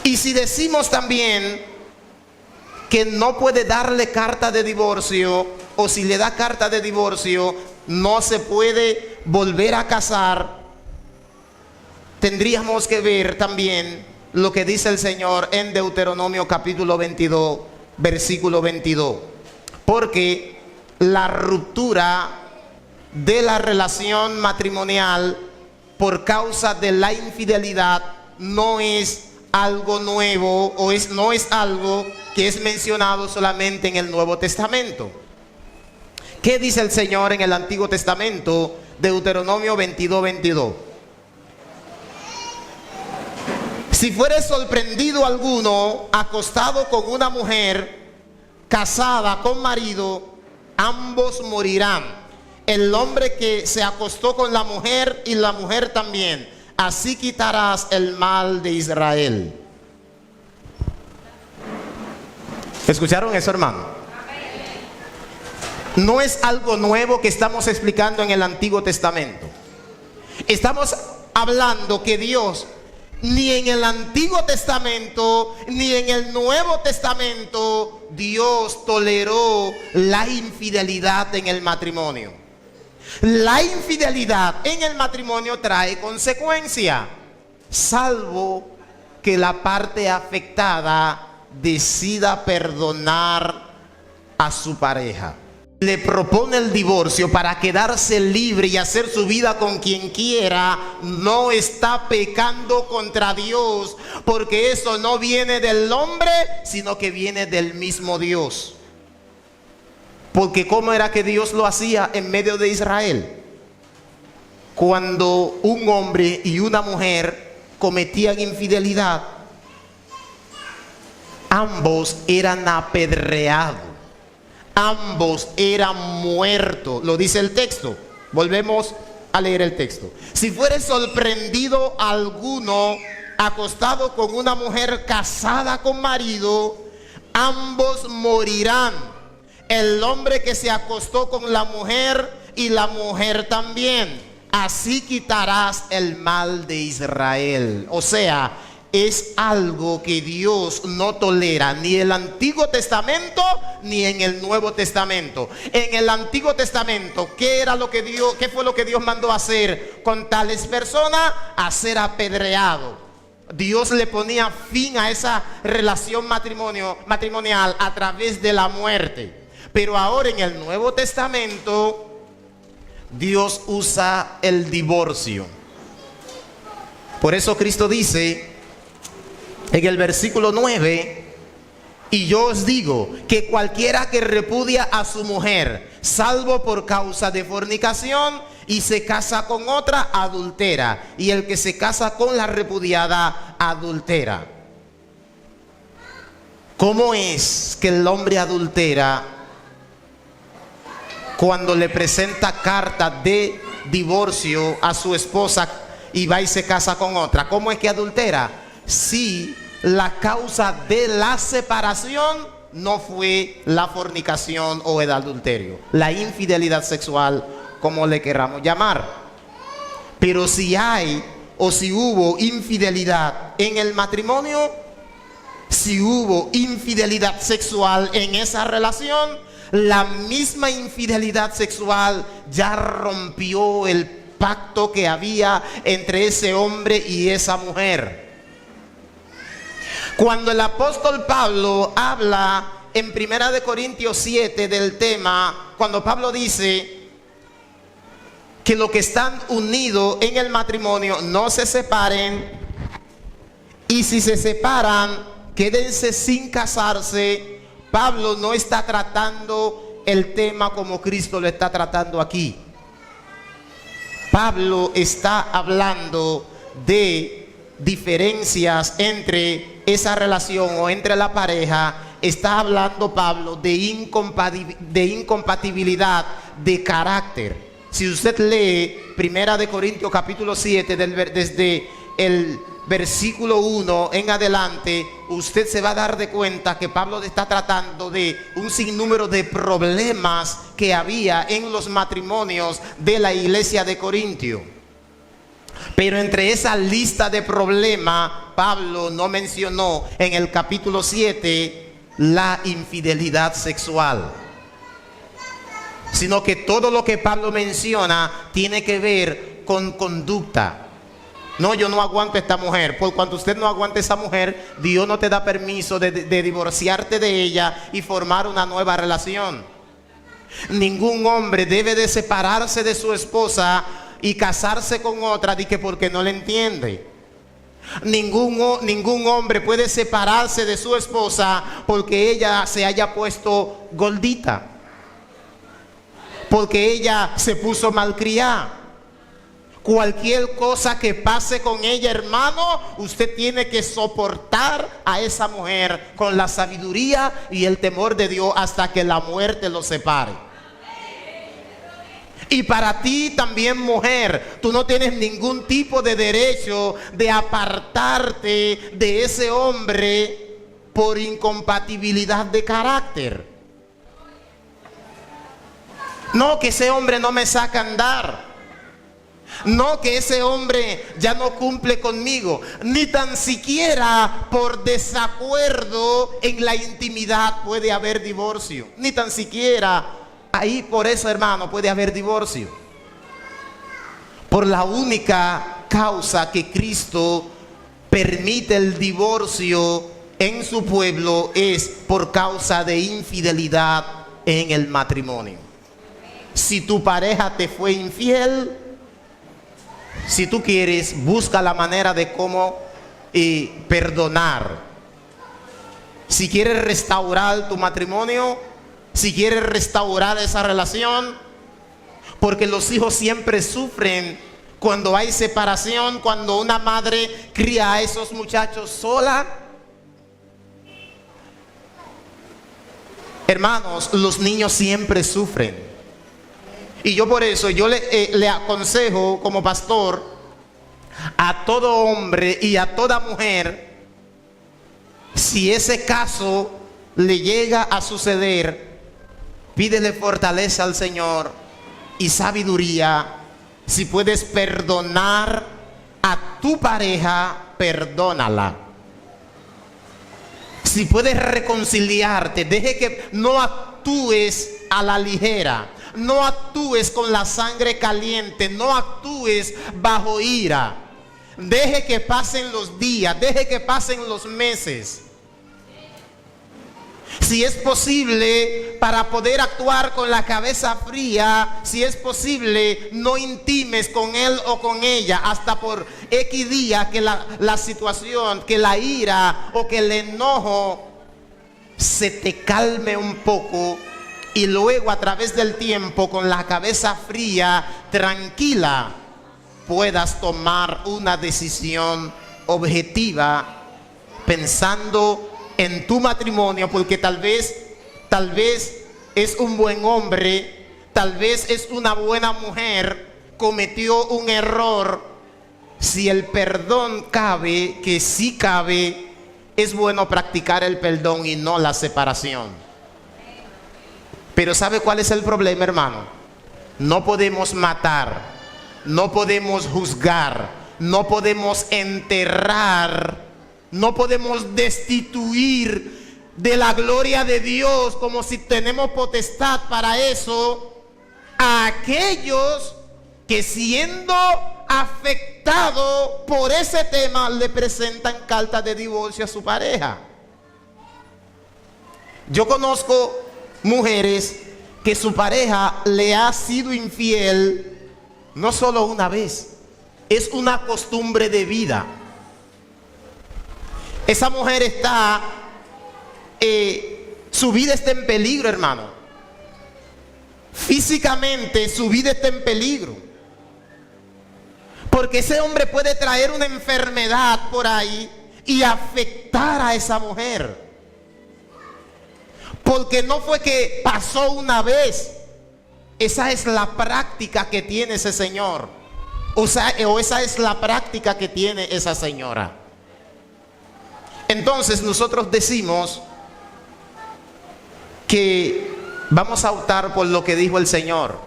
Y si decimos también que no puede darle carta de divorcio, o si le da carta de divorcio, no se puede volver a casar, tendríamos que ver también lo que dice el Señor en Deuteronomio capítulo 22, versículo 22. Porque la ruptura de la relación matrimonial por causa de la infidelidad no es algo nuevo, o no es algo que es mencionado solamente en el Nuevo Testamento. ¿Qué dice el Señor en el Antiguo Testamento? Deuteronomio 22, 22. Si fuere sorprendido alguno acostado con una mujer casada con marido, ambos morirán. El hombre que se acostó con la mujer y la mujer también. Así quitarás el mal de Israel. ¿Escucharon eso, hermano? No es algo nuevo que estamos explicando en el Antiguo Testamento. Estamos hablando que Dios Ni en el Antiguo Testamento, ni en el Nuevo Testamento, Dios toleró la infidelidad en el matrimonio. La infidelidad en el matrimonio trae consecuencia, salvo que la parte afectada decida perdonar a su pareja. Le propone el divorcio para quedarse libre y hacer su vida con quien quiera. No está pecando contra Dios, porque eso no viene del hombre, sino que viene del mismo Dios. Porque ¿cómo era que Dios lo hacía en medio de Israel? Cuando un hombre y una mujer cometían infidelidad, ambos eran apedreados. Ambos eran muertos. Lo dice el texto. Volvemos a leer el texto. Si fuere sorprendido alguno acostado con una mujer casada con marido, ambos morirán. El hombre que se acostó con la mujer y la mujer también. Así quitarás el mal de Israel. O sea, es algo que Dios no tolera ni en el Antiguo Testamento ni en el Nuevo Testamento. En el Antiguo Testamento, ¿qué fue lo que Dios mandó hacer con tales personas? A ser apedreado. Dios le ponía fin a esa relación matrimonial a través de la muerte. Pero ahora en el Nuevo Testamento, Dios usa el divorcio. Por eso Cristo dice en el versículo 9: y yo os digo que cualquiera que repudia a su mujer, salvo por causa de fornicación, y se casa con otra, adultera, y el que se casa con la repudiada, adultera. ¿Cómo es que el hombre adultera cuando le presenta carta de divorcio a su esposa y va y se casa con otra? ¿Cómo es que adultera? Si la causa de la separación no fue la fornicación o el adulterio, la infidelidad sexual, como le queramos llamar. Pero si hay o si hubo infidelidad en el matrimonio, si hubo infidelidad sexual en esa relación, la misma infidelidad sexual ya rompió el pacto que había entre ese hombre y esa mujer. Cuando el apóstol Pablo habla en 1 Corintios 7 del tema, cuando Pablo dice que los que están unidos en el matrimonio no se separen, y si se separan, quédense sin casarse, Pablo no está tratando el tema como Cristo lo está tratando aquí. Pablo está hablando de diferencias entre esa relación o entre la pareja. Está hablando Pablo de incompatibilidad de carácter. Si usted lee 1 Corintios capítulo 7 desde el versículo 1 en adelante, usted se va a dar de cuenta que Pablo está tratando de un sinnúmero de problemas que había en los matrimonios de la iglesia de Corintio. Pero entre esa lista de problemas, Pablo no mencionó en el capítulo 7 la infidelidad sexual, sino que todo lo que Pablo menciona tiene que ver con conducta. No, yo no aguanto a esta mujer. Por cuanto usted no aguante a esa mujer, Dios no te da permiso de divorciarte de ella y formar una nueva relación. Ningún hombre debe de separarse de su esposa y casarse con otra porque no le entiende. Ningún hombre puede separarse de su esposa porque ella se haya puesto gordita, porque ella se puso malcriada. Cualquier cosa que pase con ella, hermano, usted tiene que soportar a esa mujer con la sabiduría y el temor de Dios hasta que la muerte lo separe. Y para ti también, mujer, tú no tienes ningún tipo de derecho de apartarte de ese hombre por incompatibilidad de carácter. No, que ese hombre no me saca a andar. No que ese hombre ya no cumple conmigo, ni tan siquiera por desacuerdo en la intimidad puede haber divorcio. Ni tan siquiera ahí por eso, hermano, puede haber divorcio. Por la única causa que Cristo permite el divorcio en su pueblo es por causa de infidelidad en el matrimonio. Si tu pareja te fue infiel, si tú quieres, busca la manera de cómo perdonar. Si quieres restaurar tu matrimonio, si quieres restaurar esa relación, porque los hijos siempre sufren cuando hay separación, cuando una madre cría a esos muchachos sola. Hermanos, los niños siempre sufren. Y yo por eso, yo le aconsejo como pastor a todo hombre y a toda mujer, si ese caso le llega a suceder, pídele fortaleza al Señor y sabiduría. Si puedes perdonar a tu pareja, perdónala. Si puedes reconciliarte, deje que no actúes a la ligera. No actúes con la sangre caliente, no actúes bajo ira. Deje que pasen los días, deje que pasen los meses. Si es posible, para poder actuar con la cabeza fría, si es posible, no intimes con él o con ella hasta por X día que la situación, que la ira o que el enojo se te calme un poco. Y luego a través del tiempo, con la cabeza fría, tranquila, puedas tomar una decisión objetiva pensando en tu matrimonio, porque tal vez es un buen hombre, tal vez es una buena mujer, cometió un error. Si el perdón cabe, que sí cabe, es bueno practicar el perdón y no la separación. Pero ¿sabe cuál es el problema, hermano? No podemos matar, no podemos juzgar, no podemos enterrar, no podemos destituir de la gloria de Dios como si tenemos potestad para eso a aquellos que, siendo afectados por ese tema, le presentan carta de divorcio a su pareja. Yo conozco mujeres que su pareja le ha sido infiel no solo una vez, es una costumbre de vida. Esa mujer está, su vida está en peligro, hermano. Físicamente su vida está en peligro. Porque ese hombre puede traer una enfermedad por ahí y afectar a esa mujer. Porque no fue que pasó una vez. Esa es la práctica que tiene ese señor. O esa es la práctica que tiene esa señora. Entonces nosotros decimos que vamos a optar por lo que dijo el Señor.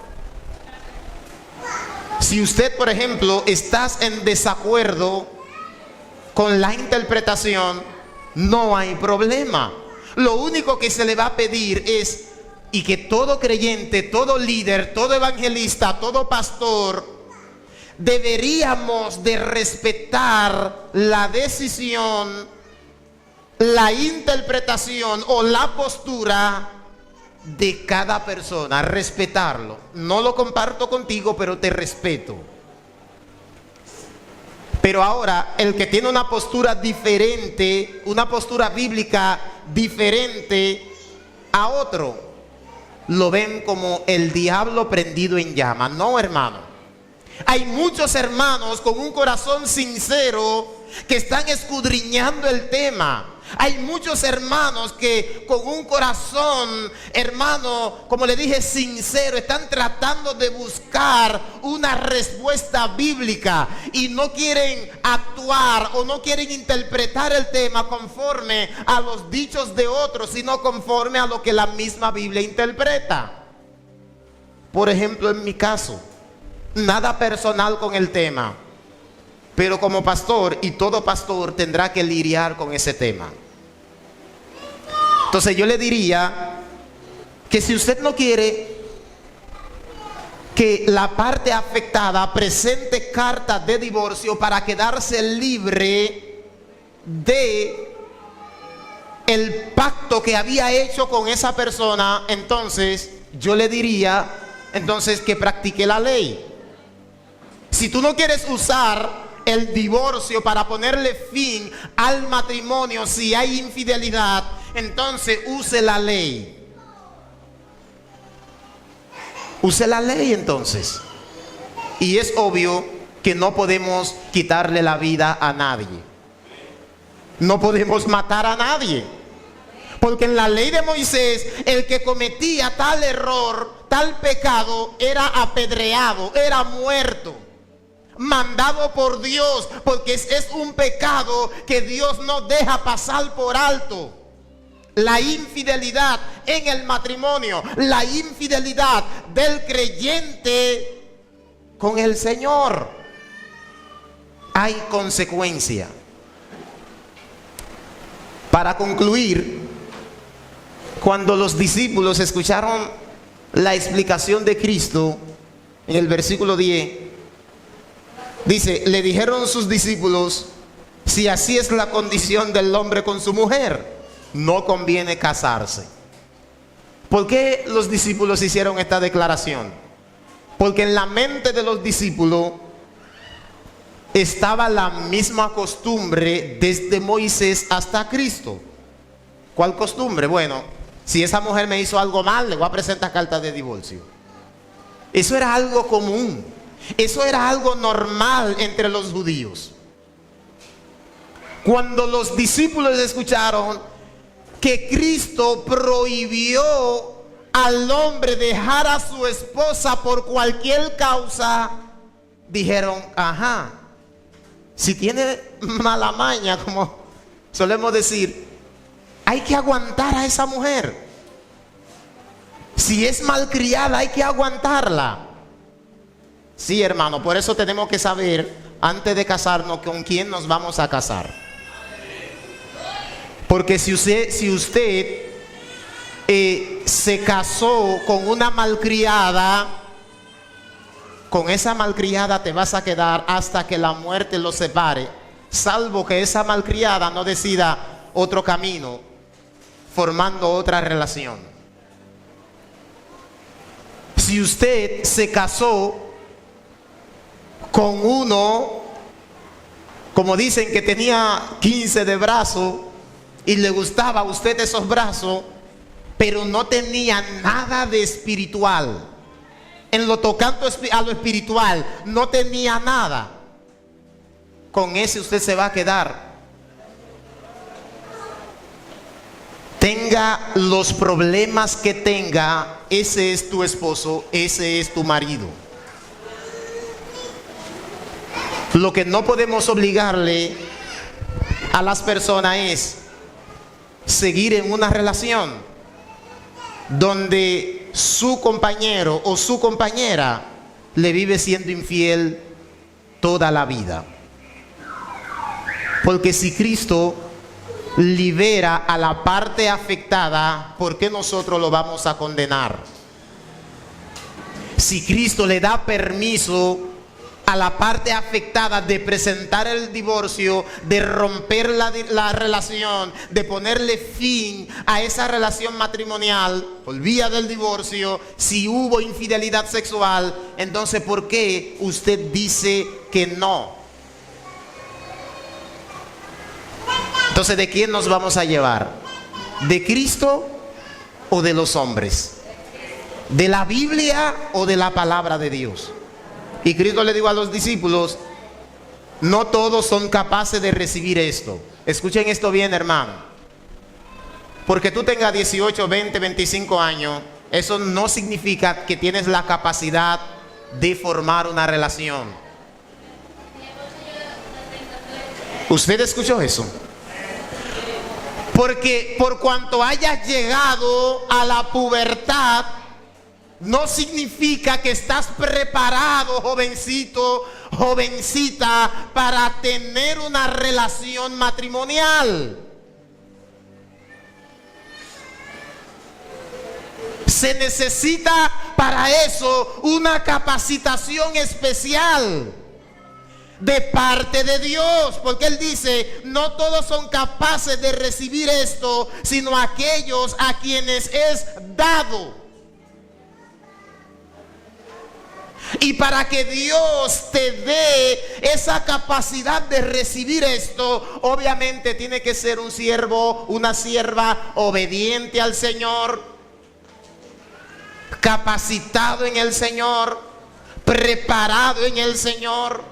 Si usted, por ejemplo, estás en desacuerdo con la interpretación, no hay problema. Lo único que se le va a pedir es, y que todo creyente, todo líder, todo evangelista, todo pastor, deberíamos de respetar la decisión, la interpretación o la postura de cada persona, respetarlo. No lo comparto contigo, pero te respeto. Pero ahora, el que tiene una postura diferente, una postura bíblica diferente a otro, lo ven como el diablo prendido en llama. No, hermano. Hay muchos hermanos con un corazón sincero que están escudriñando el tema. Hay muchos hermanos que con un corazón, hermano, como le dije, sincero, están tratando de buscar una respuesta bíblica y no quieren actuar o no quieren interpretar el tema conforme a los dichos de otros, sino conforme a lo que la misma Biblia interpreta. Por ejemplo, en mi caso, nada personal con el tema, pero como pastor, y todo pastor tendrá que lidiar con ese tema. Entonces yo le diría que si usted no quiere que la parte afectada presente carta de divorcio para quedarse libre de el pacto que había hecho con esa persona, entonces yo le diría entonces que practique la ley. Si tú no quieres usar el divorcio para ponerle fin al matrimonio si hay infidelidad, entonces use la ley. Use la ley entonces. Y es obvio que no podemos quitarle la vida a nadie. No podemos matar a nadie. Porque en la ley de Moisés, el que cometía tal error, tal pecado, era apedreado, era muerto, mandado por Dios, porque es un pecado que Dios no deja pasar por alto. La infidelidad en el matrimonio, la infidelidad del creyente con el Señor, hay consecuencia. Para concluir, cuando los discípulos escucharon la explicación de Cristo, en el versículo 10, dice, le dijeron sus discípulos, si así es la condición del hombre con su mujer, no conviene casarse. ¿Por qué los discípulos hicieron esta declaración? Porque en la mente de los discípulos estaba la misma costumbre desde Moisés hasta Cristo. ¿Cuál costumbre? Bueno, si esa mujer me hizo algo mal, le voy a presentar carta de divorcio. Eso era algo común. Eso era algo normal entre los judíos. Cuando los discípulos escucharon que Cristo prohibió al hombre dejar a su esposa por cualquier causa, dijeron, ajá, si tiene mala maña, como solemos decir, hay que aguantar a esa mujer. Si es malcriada, hay que aguantarla. Sí, hermano, por eso tenemos que saber antes de casarnos con quién nos vamos a casar. Porque si usted se casó con una malcriada, con esa malcriada te vas a quedar hasta que la muerte los separe, salvo que esa malcriada no decida otro camino, formando otra relación. Si usted se casó con uno, como dicen que tenía 15 de brazo, y le gustaba a usted esos brazos, pero no tenía nada de espiritual, en lo tocante a lo espiritual, no tenía nada, con ese usted se va a quedar. Tenga los problemas que tenga, ese es tu esposo, ese es tu marido. Lo que no podemos obligarle a las personas es seguir en una relación donde su compañero o su compañera le vive siendo infiel toda la vida. Porque si Cristo libera a la parte afectada, ¿por qué nosotros lo vamos a condenar? Si Cristo le da permiso a la parte afectada de presentar el divorcio, de romper la relación, de ponerle fin a esa relación matrimonial por vía del divorcio, si hubo infidelidad sexual, entonces ¿por qué usted dice que no? Entonces, ¿de quién nos vamos a llevar? ¿De Cristo o de los hombres? ¿De la Biblia o de la palabra de Dios? Y Cristo le dijo a los discípulos, no todos son capaces de recibir esto. Escuchen esto bien, hermano. Porque tú tengas 18, 20, 25 años, eso no significa que tienes la capacidad de formar una relación. ¿Usted escuchó eso? Porque por cuanto hayas llegado a la pubertad, no significa que estás preparado, jovencito, jovencita, para tener una relación matrimonial. Se necesita para eso una capacitación especial de parte de Dios, porque Él dice, no todos son capaces de recibir esto, sino aquellos a quienes es dado. Y para que Dios te dé esa capacidad de recibir esto, obviamente tiene que ser un siervo, una sierva obediente al Señor, capacitado en el Señor, preparado en el Señor.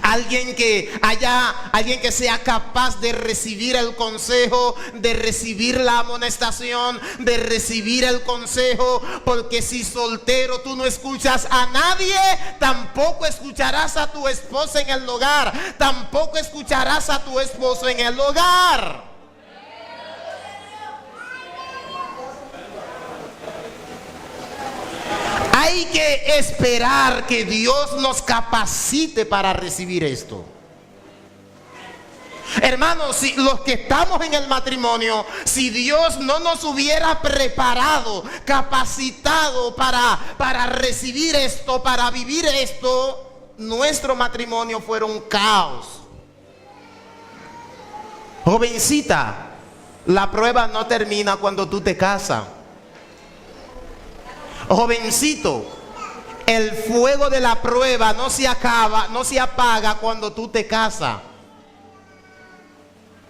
Alguien que sea capaz de recibir el consejo, de recibir la amonestación, de recibir el consejo, porque si soltero tú no escuchas a nadie, tampoco escucharás a tu esposa en el hogar, tampoco escucharás a tu esposo en el hogar. Hay que esperar que Dios nos capacite para recibir esto. Hermanos, si los que estamos en el matrimonio, si Dios no nos hubiera preparado, capacitado para recibir esto, para vivir esto, nuestro matrimonio fuera un caos. Jovencita, la prueba no termina cuando tú te casas. Jovencito, el fuego de la prueba no se acaba, no se apaga cuando tú te casas.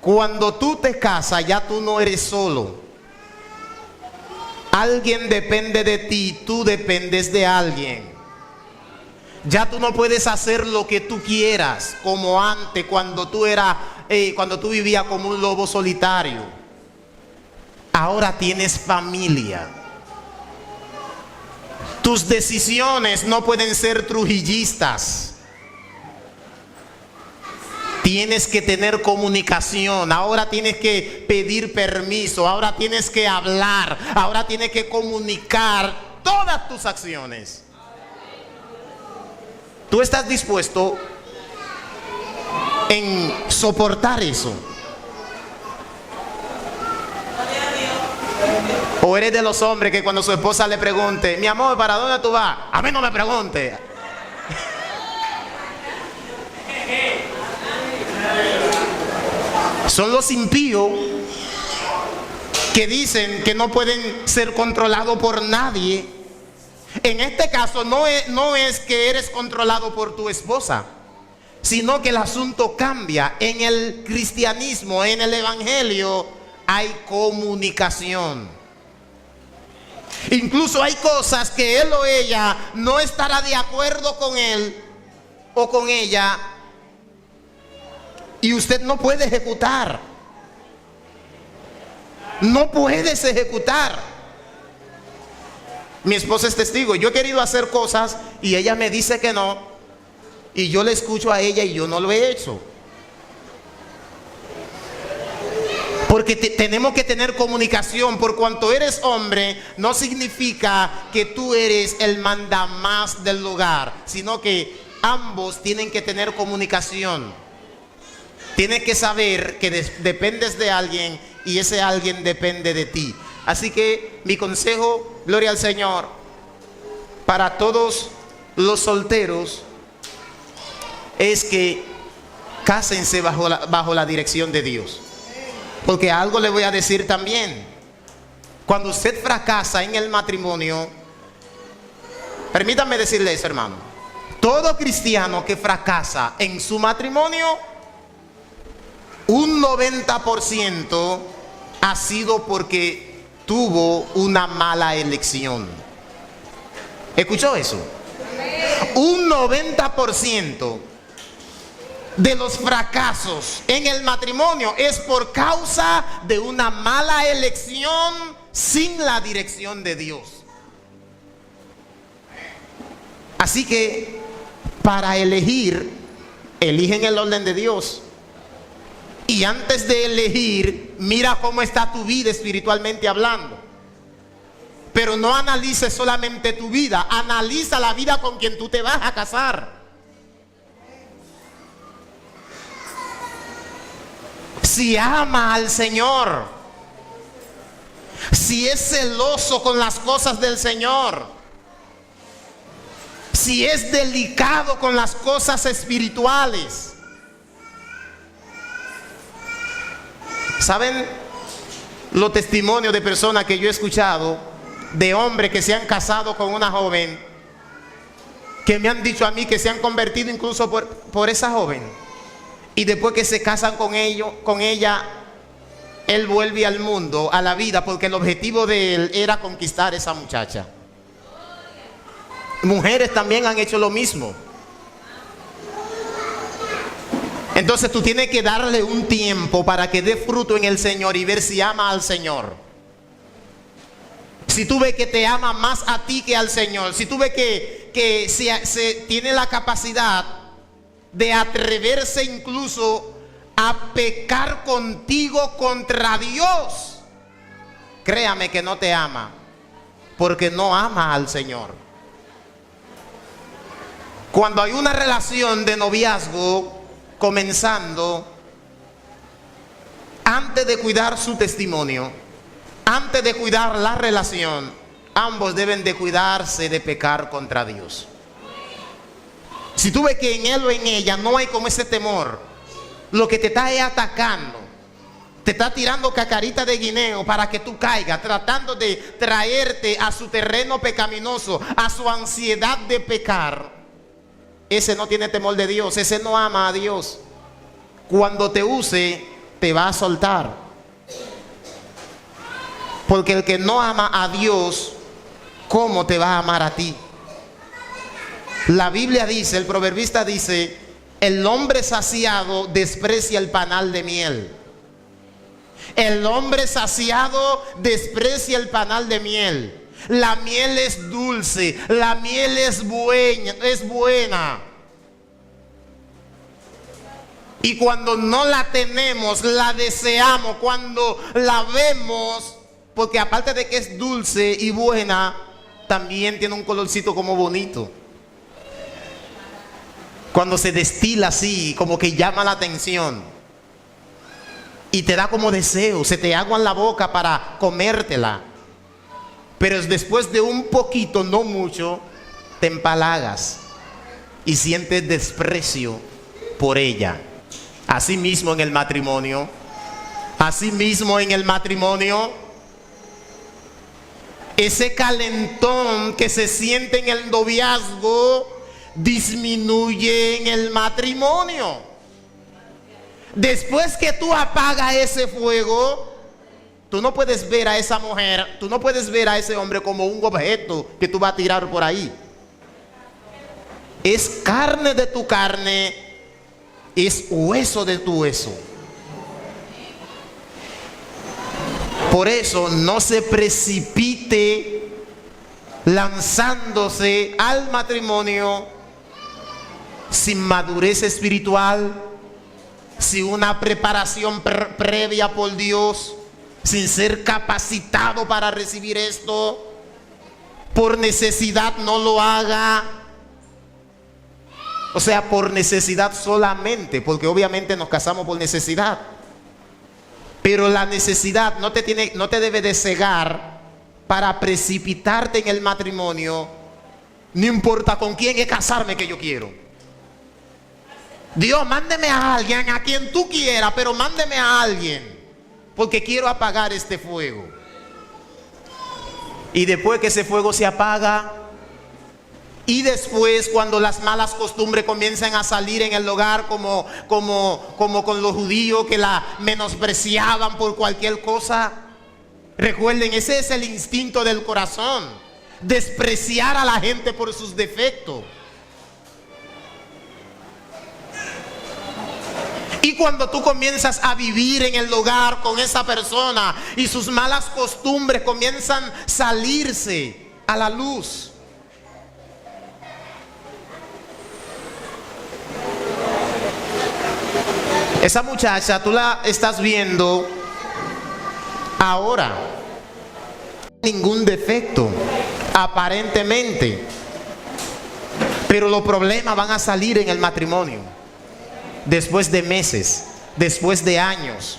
Cuando tú te casas, ya tú no eres solo. Alguien depende de ti, tú dependes de alguien. Ya tú no puedes hacer lo que tú quieras como antes, cuando tú vivías como un lobo solitario. Ahora tienes familia. Tus decisiones no pueden ser trujillistas. Tienes que tener comunicación. Ahora tienes que pedir permiso. Ahora tienes que hablar. Ahora tienes que comunicar todas tus acciones. ¿Tú estás dispuesto en soportar eso? ¿O eres de los hombres que cuando su esposa le pregunte, mi amor, ¿para dónde tú vas? A mí no me pregunte. Son los impíos que dicen que no pueden ser controlados por nadie. En este caso no es que eres controlado por tu esposa, sino que el asunto cambia. En el cristianismo, en el evangelio, hay comunicación. Incluso hay cosas que él o ella no estará de acuerdo con él o con ella, y usted no puede ejecutar. No puedes ejecutar. Mi esposa es testigo. Yo he querido hacer cosas y ella me dice que no, y yo le escucho a ella y yo no lo he hecho. Porque tenemos que tener comunicación. Por cuanto eres hombre, no significa que tú eres el mandamás del hogar, sino que ambos tienen que tener comunicación. Tienes que saber que dependes de alguien y ese alguien depende de ti. Así que mi consejo, gloria al Señor, para todos los solteros, es que cásense bajo la dirección de Dios. Porque algo le voy a decir también. Cuando usted fracasa en el matrimonio, permítanme decirle eso, hermano. Todo cristiano que fracasa en su matrimonio, un 90% ha sido porque tuvo una mala elección. ¿Escuchó eso? Un 90% de los fracasos en el matrimonio es por causa de una mala elección sin la dirección de Dios. Así que para elegir, eligen el orden de Dios. Y antes de elegir, mira cómo está tu vida espiritualmente hablando. Pero no analices solamente tu vida, analiza la vida con quien tú te vas a casar. Si ama al Señor, si es celoso con las cosas del Señor, si es delicado con las cosas espirituales. ¿Saben los testimonios de personas que yo he escuchado, de hombres que se han casado con una joven, que me han dicho a mí que se han convertido incluso por esa joven, y después que se casan con ella, él vuelve al mundo, a la vida, porque el objetivo de él era conquistar a esa muchacha? Mujeres también han hecho lo mismo. Entonces tú tienes que darle un tiempo para que dé fruto en el Señor y ver si ama al Señor. Si tú ves que te ama más a ti que al Señor, si tú ves que se tiene la capacidad de atreverse incluso a pecar contigo contra Dios, créame que no te ama, porque no ama al Señor. Cuando hay una relación de noviazgo comenzando, antes de cuidar su testimonio, antes de cuidar la relación, ambos deben de cuidarse de pecar contra Dios. Si tú ves que en él o en ella no hay como ese temor, lo que te está atacando, te está tirando cacarita de guineo para que tú caigas, tratando de traerte a su terreno pecaminoso, a su ansiedad de pecar, ese no tiene temor de Dios, ese no ama a Dios. Cuando te use, te va a soltar. Porque el que no ama a Dios, ¿cómo te va a amar a ti? La Biblia dice, el proverbista dice, el hombre saciado desprecia el panal de miel. El hombre saciado desprecia el panal de miel. La miel es dulce, la miel es buena. Y cuando no la tenemos, la deseamos. Cuando la vemos, porque aparte de que es dulce y buena, también tiene un colorcito como bonito. Cuando se destila así, como que llama la atención. Y te da como deseo, se te agua en la boca para comértela. Pero después de un poquito, no mucho, te empalagas y sientes desprecio por ella. Así mismo en el matrimonio, ese calentón que se siente en el noviazgo disminuye en el matrimonio. Después que tú apagas ese fuego, tú no puedes ver a esa mujer, tú no puedes ver a ese hombre como un objeto que tú vas a tirar por ahí. Es carne de tu carne, es hueso de tu hueso. Por eso no se precipite lanzándose al matrimonio sin madurez espiritual, sin una preparación previa por Dios, sin ser capacitado para recibir esto. Por necesidad no lo haga. O sea, por necesidad solamente, porque obviamente nos casamos por necesidad. Pero la necesidad no te debe de cegar para precipitarte en el matrimonio. No importa con quién es casarme que yo quiero. Dios, mándeme a alguien, a quien tú quieras, pero mándeme a alguien, porque quiero apagar este fuego. Y después que ese fuego se apaga, y después cuando las malas costumbres comienzan a salir en el hogar, como con los judíos que la menospreciaban por cualquier cosa. Recuerden, ese es el instinto del corazón, despreciar a la gente por sus defectos. Y cuando tú comienzas a vivir en el hogar con esa persona y sus malas costumbres comienzan a salirse a la luz, esa muchacha tú la estás viendo ahora. ningún defecto, aparentemente. Pero los problemas van a salir en el matrimonio, después de meses, después de años.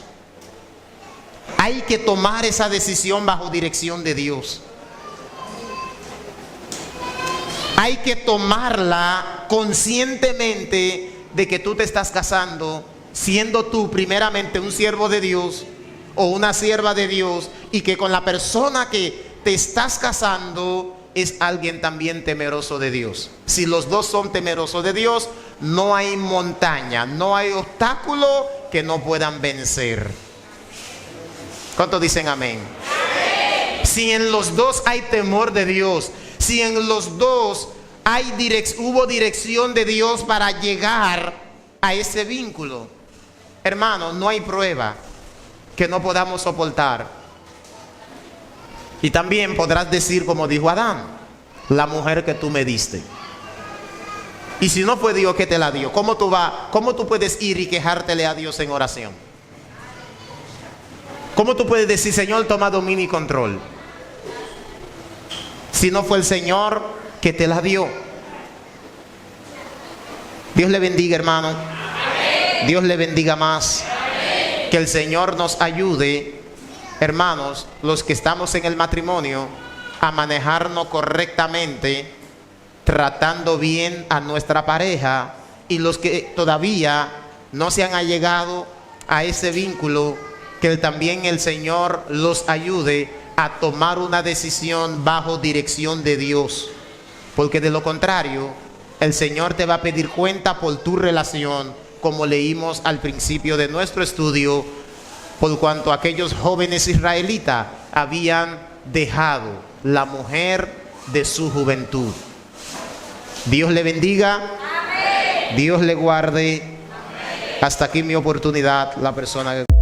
Hay que tomar esa decisión bajo dirección de Dios. Hay que tomarla conscientemente de que tú te estás casando, siendo tú primeramente un siervo de Dios o una sierva de Dios, y que con la persona que te estás casando es alguien también temeroso de Dios. Si los dos son temerosos de Dios, no hay montaña, no hay obstáculo que no puedan vencer. ¿Cuántos dicen amén? Amén. Si en los dos hay temor de Dios, si en los dos hubo dirección de Dios para llegar a ese vínculo, hermano, no hay prueba que no podamos soportar. Y también podrás decir, como dijo Adán, la mujer que tú me diste. Y si no fue Dios que te la dio, ¿cómo tú puedes ir y quejártele a Dios en oración? ¿Cómo tú puedes decir, Señor, toma dominio y control, si no fue el Señor que te la dio? Dios le bendiga, hermano. Amén. Dios le bendiga más. Amén. Que el Señor nos ayude, hermanos, los que estamos en el matrimonio, a manejarnos correctamente, tratando bien a nuestra pareja, y los que todavía no se han allegado a ese vínculo, que también el Señor los ayude a tomar una decisión bajo dirección de Dios, porque de lo contrario el Señor te va a pedir cuenta por tu relación, como leímos al principio de nuestro estudio, por cuanto aquellos jóvenes israelitas habían dejado la mujer de su juventud. Dios le bendiga. Amén. Dios le guarde. Amén. Hasta aquí mi oportunidad, la persona que...